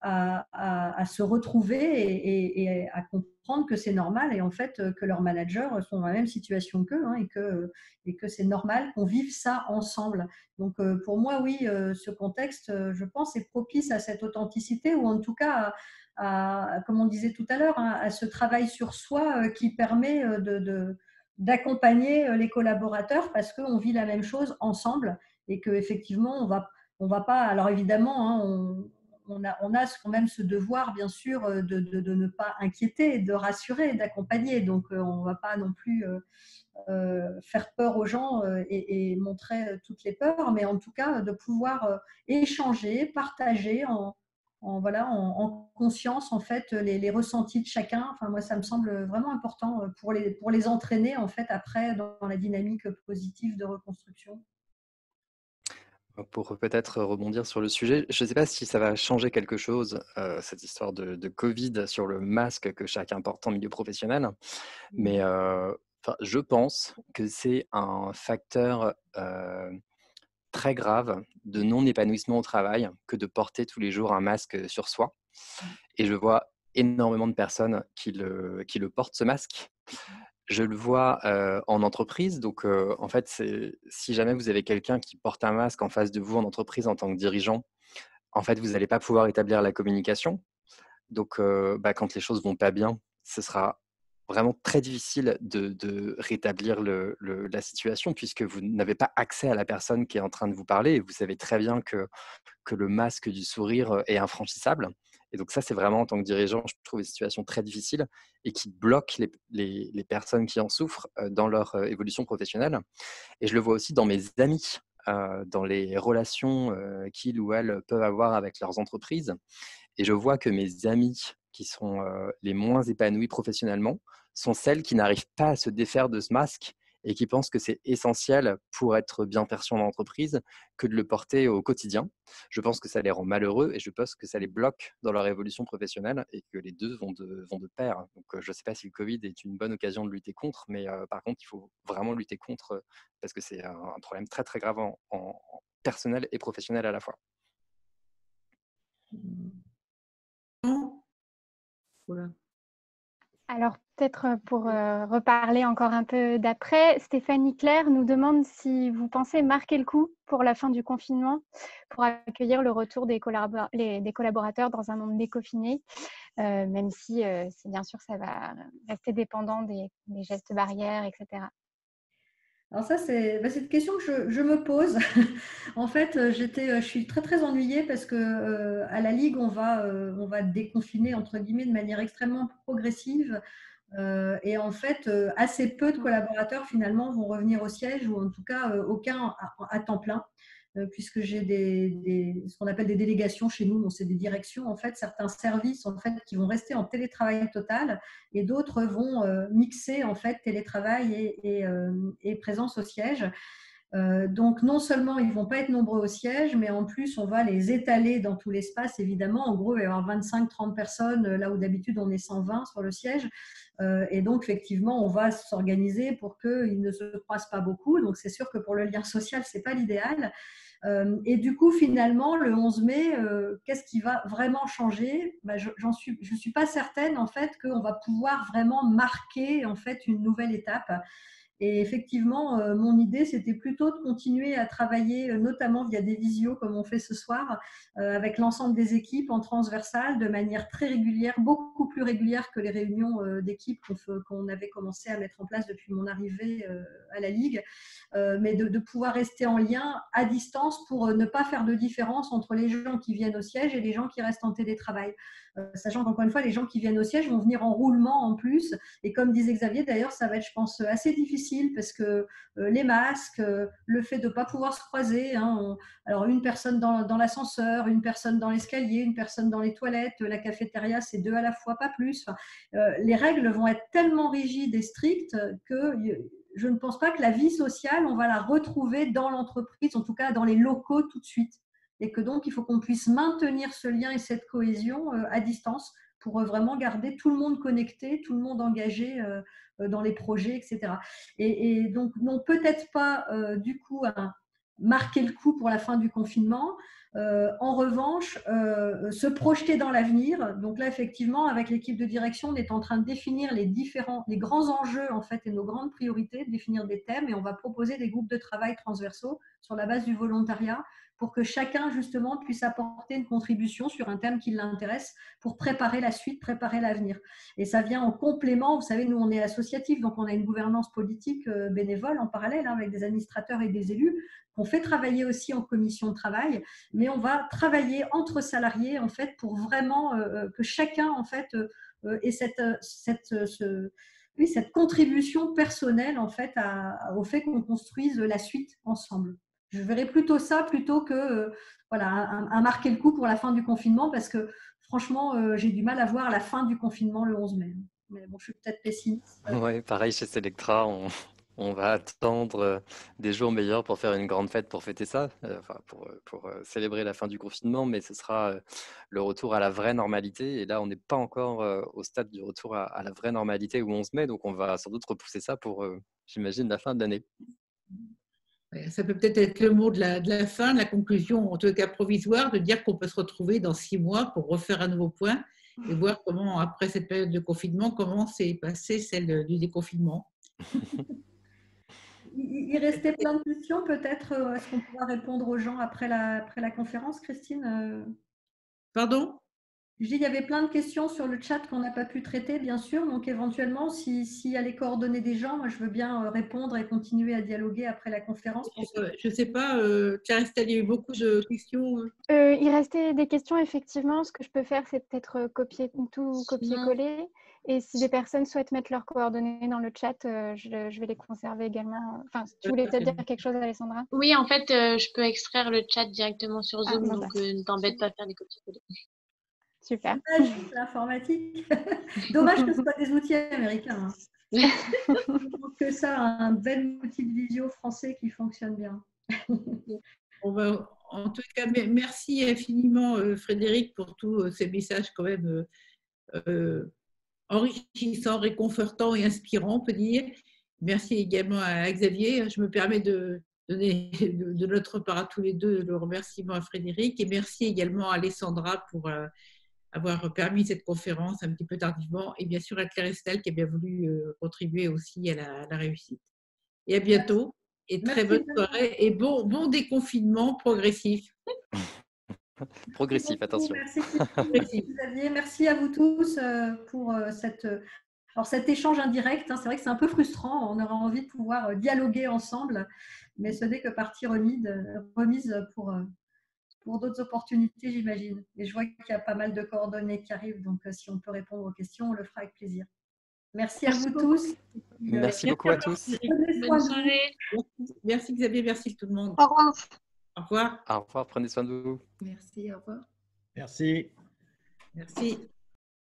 à se retrouver et à comprendre que c'est normal et en fait que leurs managers sont dans la même situation qu'eux et que c'est normal qu'on vive ça ensemble. Donc, pour moi, oui, ce contexte, je pense, est propice à cette authenticité ou en tout cas, comme on disait tout à l'heure, à ce travail sur soi qui permet d'accompagner les collaborateurs parce qu'on vit la même chose ensemble et qu'effectivement, on va pas… Alors évidemment, on a quand même ce devoir, bien sûr, de ne pas inquiéter, de rassurer, d'accompagner. Donc, on ne va pas non plus… faire peur aux gens et montrer toutes les peurs, mais en tout cas de pouvoir échanger, partager en conscience en fait les ressentis de chacun. Enfin, moi, ça me semble vraiment important pour les entraîner en fait après dans la dynamique positive de reconstruction. Pour peut-être rebondir sur le sujet, je ne sais pas si ça va changer quelque chose, cette histoire de Covid sur le masque que chacun porte en milieu professionnel, mais je pense que c'est un facteur très grave de non-épanouissement au travail que de porter tous les jours un masque sur soi. Et je vois énormément de personnes qui le portent, ce masque. Je le vois en entreprise. Donc, en fait, si jamais vous avez quelqu'un qui porte un masque en face de vous en entreprise en tant que dirigeant, en fait, vous n'allez pas pouvoir établir la communication. Donc, quand les choses vont pas bien, ce sera vraiment très difficile de rétablir la situation puisque vous n'avez pas accès à la personne qui est en train de vous parler et vous savez très bien que le masque du sourire est infranchissable. Et donc ça, c'est vraiment, en tant que dirigeant, je trouve une situation très difficile et qui bloque les personnes qui en souffrent dans leur évolution professionnelle. Et je le vois aussi dans mes amis, dans les relations qu'ils ou elles peuvent avoir avec leurs entreprises. Et je vois que mes amis qui sont les moins épanouis professionnellement sont celles qui n'arrivent pas à se défaire de ce masque et qui pensent que c'est essentiel pour être bien perçu en entreprise que de le porter au quotidien. Je pense que ça les rend malheureux et je pense que ça les bloque dans leur évolution professionnelle et que les deux vont de pair. Donc, je ne sais pas si le Covid est une bonne occasion de lutter contre, mais par contre, il faut vraiment lutter contre parce que c'est un problème très, très grave en personnel et professionnel à la fois. Voilà. Alors, peut-être pour reparler encore un peu d'après, Stéphanie Claire nous demande si vous pensez marquer le coup pour la fin du confinement, pour accueillir le retour des collaborateurs dans un monde déconfiné, même si bien sûr ça va rester dépendant des gestes barrières, etc. Alors ça, c'est une question que je me pose. En fait, je suis très très ennuyée parce que à la Ligue, on va déconfiner entre guillemets de manière extrêmement progressive. Et en fait, assez peu de collaborateurs finalement vont revenir au siège ou en tout cas aucun à temps plein. Puisque j'ai ce qu'on appelle des délégations chez nous, donc c'est des directions en fait, certains services en fait qui vont rester en télétravail total et d'autres vont mixer en fait télétravail et présence au siège. Donc non seulement ils ne vont pas être nombreux au siège, mais en plus on va les étaler dans tout l'espace évidemment. En gros, il va y avoir 25-30 personnes là où d'habitude on est 120 sur le siège. Et donc effectivement on va s'organiser pour qu'ils ne se croisent pas beaucoup. Donc c'est sûr que pour le lien social, ce n'est pas l'idéal. Et du coup, finalement, le 11 mai, qu'est-ce qui va vraiment changer? Je ne suis pas certaine en fait qu'on va pouvoir vraiment marquer en fait une nouvelle étape. Et effectivement, mon idée, c'était plutôt de continuer à travailler, notamment via des visios comme on fait ce soir, avec l'ensemble des équipes en transversale, de manière très régulière, beaucoup plus régulière que les réunions d'équipe qu'on avait commencé à mettre en place depuis mon arrivée à la Ligue, mais de pouvoir rester en lien à distance pour ne pas faire de différence entre les gens qui viennent au siège et les gens qui restent en télétravail. Sachant qu'encore une fois, les gens qui viennent au siège vont venir en roulement en plus. Et comme disait Xavier, d'ailleurs, ça va être, je pense, assez difficile parce que les masques, le fait de ne pas pouvoir se croiser, alors une personne dans l'ascenseur, une personne dans l'escalier, une personne dans les toilettes, la cafétéria, c'est 2 à la fois, pas plus. Les règles vont être tellement rigides et strictes que je ne pense pas que la vie sociale, on va la retrouver dans l'entreprise, en tout cas dans les locaux tout de suite. Et que donc, il faut qu'on puisse maintenir ce lien et cette cohésion à distance pour vraiment garder tout le monde connecté, tout le monde engagé dans les projets, etc. Et donc, non, peut-être pas du coup à marquer le coup pour la fin du confinement. En revanche, se projeter dans l'avenir. Donc là, effectivement, avec l'équipe de direction, on est en train de définir les grands enjeux en fait et nos grandes priorités, de définir des thèmes, et on va proposer des groupes de travail transversaux sur la base du volontariat pour que chacun justement puisse apporter une contribution sur un thème qui l'intéresse pour préparer la suite, préparer l'avenir. Et ça vient en complément. Vous savez, nous on est associatif, donc on a une gouvernance politique bénévole en parallèle avec des administrateurs et des élus qu'on fait travailler aussi en commission de travail, mais on va travailler entre salariés en fait pour vraiment que chacun en fait ait cette contribution personnelle en fait au fait qu'on construise la suite ensemble. Je verrais plutôt ça plutôt que à marquer le coup pour la fin du confinement, parce que franchement, j'ai du mal à voir la fin du confinement le 11 mai. Mais bon, je suis peut-être pessimiste. Ouais, pareil chez Selectra, on va attendre des jours meilleurs pour faire une grande fête pour fêter ça, pour célébrer la fin du confinement, mais ce sera le retour à la vraie normalité. Et là, on n'est pas encore au stade du retour à la vraie normalité où on se met, donc on va sans doute repousser ça pour, j'imagine, la fin de l'année. Ça peut peut-être être le mot de la fin, de la conclusion, en tout cas provisoire, de dire qu'on peut se retrouver dans 6 mois pour refaire un nouveau point et voir comment, après cette période de confinement, comment s'est passée celle du déconfinement. Il restait plein de questions, peut-être. Est-ce qu'on pourra répondre aux gens après la conférence, Christine? Pardon ? Je dis, il y avait plein de questions sur le chat qu'on n'a pas pu traiter, bien sûr. Donc, éventuellement, s'il y a les coordonnées des gens, moi, je veux bien répondre et continuer à dialoguer après la conférence. Je ne sais pas, Clarisse, il y a eu beaucoup de questions. Il restait des questions, effectivement. Ce que je peux faire, c'est peut-être copier-coller. Et si des personnes souhaitent mettre leurs coordonnées dans le chat, je vais les conserver également. Enfin, tu voulais peut-être dire quelque chose, Alessandra? Oui, en fait, je peux extraire le chat directement sur Zoom, donc ne t'embête pas à faire des copier-coller. Super. L'informatique. Dommage que ce soit des outils américains. Donc, ça un bel outil de visio français qui fonctionne bien. En tout cas, merci infiniment Frédéric pour tous ces messages quand même enrichissants, réconfortants et inspirants, on peut dire. Merci également à Xavier. Je me permets de donner de notre part à tous les deux le remerciement à Frédéric et merci également à Alessandra pour avoir permis cette conférence un petit peu tardivement et bien sûr à Claire Estelle qui a bien voulu contribuer aussi à la réussite. Et à bientôt et très bonne soirée et bon déconfinement progressif. Progressif, attention. Merci Xavier, merci à vous tous pour cet échange indirect. C'est vrai que c'est un peu frustrant, on aurait envie de pouvoir dialoguer ensemble, mais ce n'est que partie remise pour d'autres opportunités, j'imagine. Et je vois qu'il y a pas mal de coordonnées qui arrivent, donc si on peut répondre aux questions, on le fera avec plaisir. Merci à vous tous. Merci beaucoup à tous. Bonne soirée. Merci Xavier, merci tout le monde. Au revoir. Au revoir. Au revoir, prenez soin de vous. Merci, au revoir. Merci. Merci.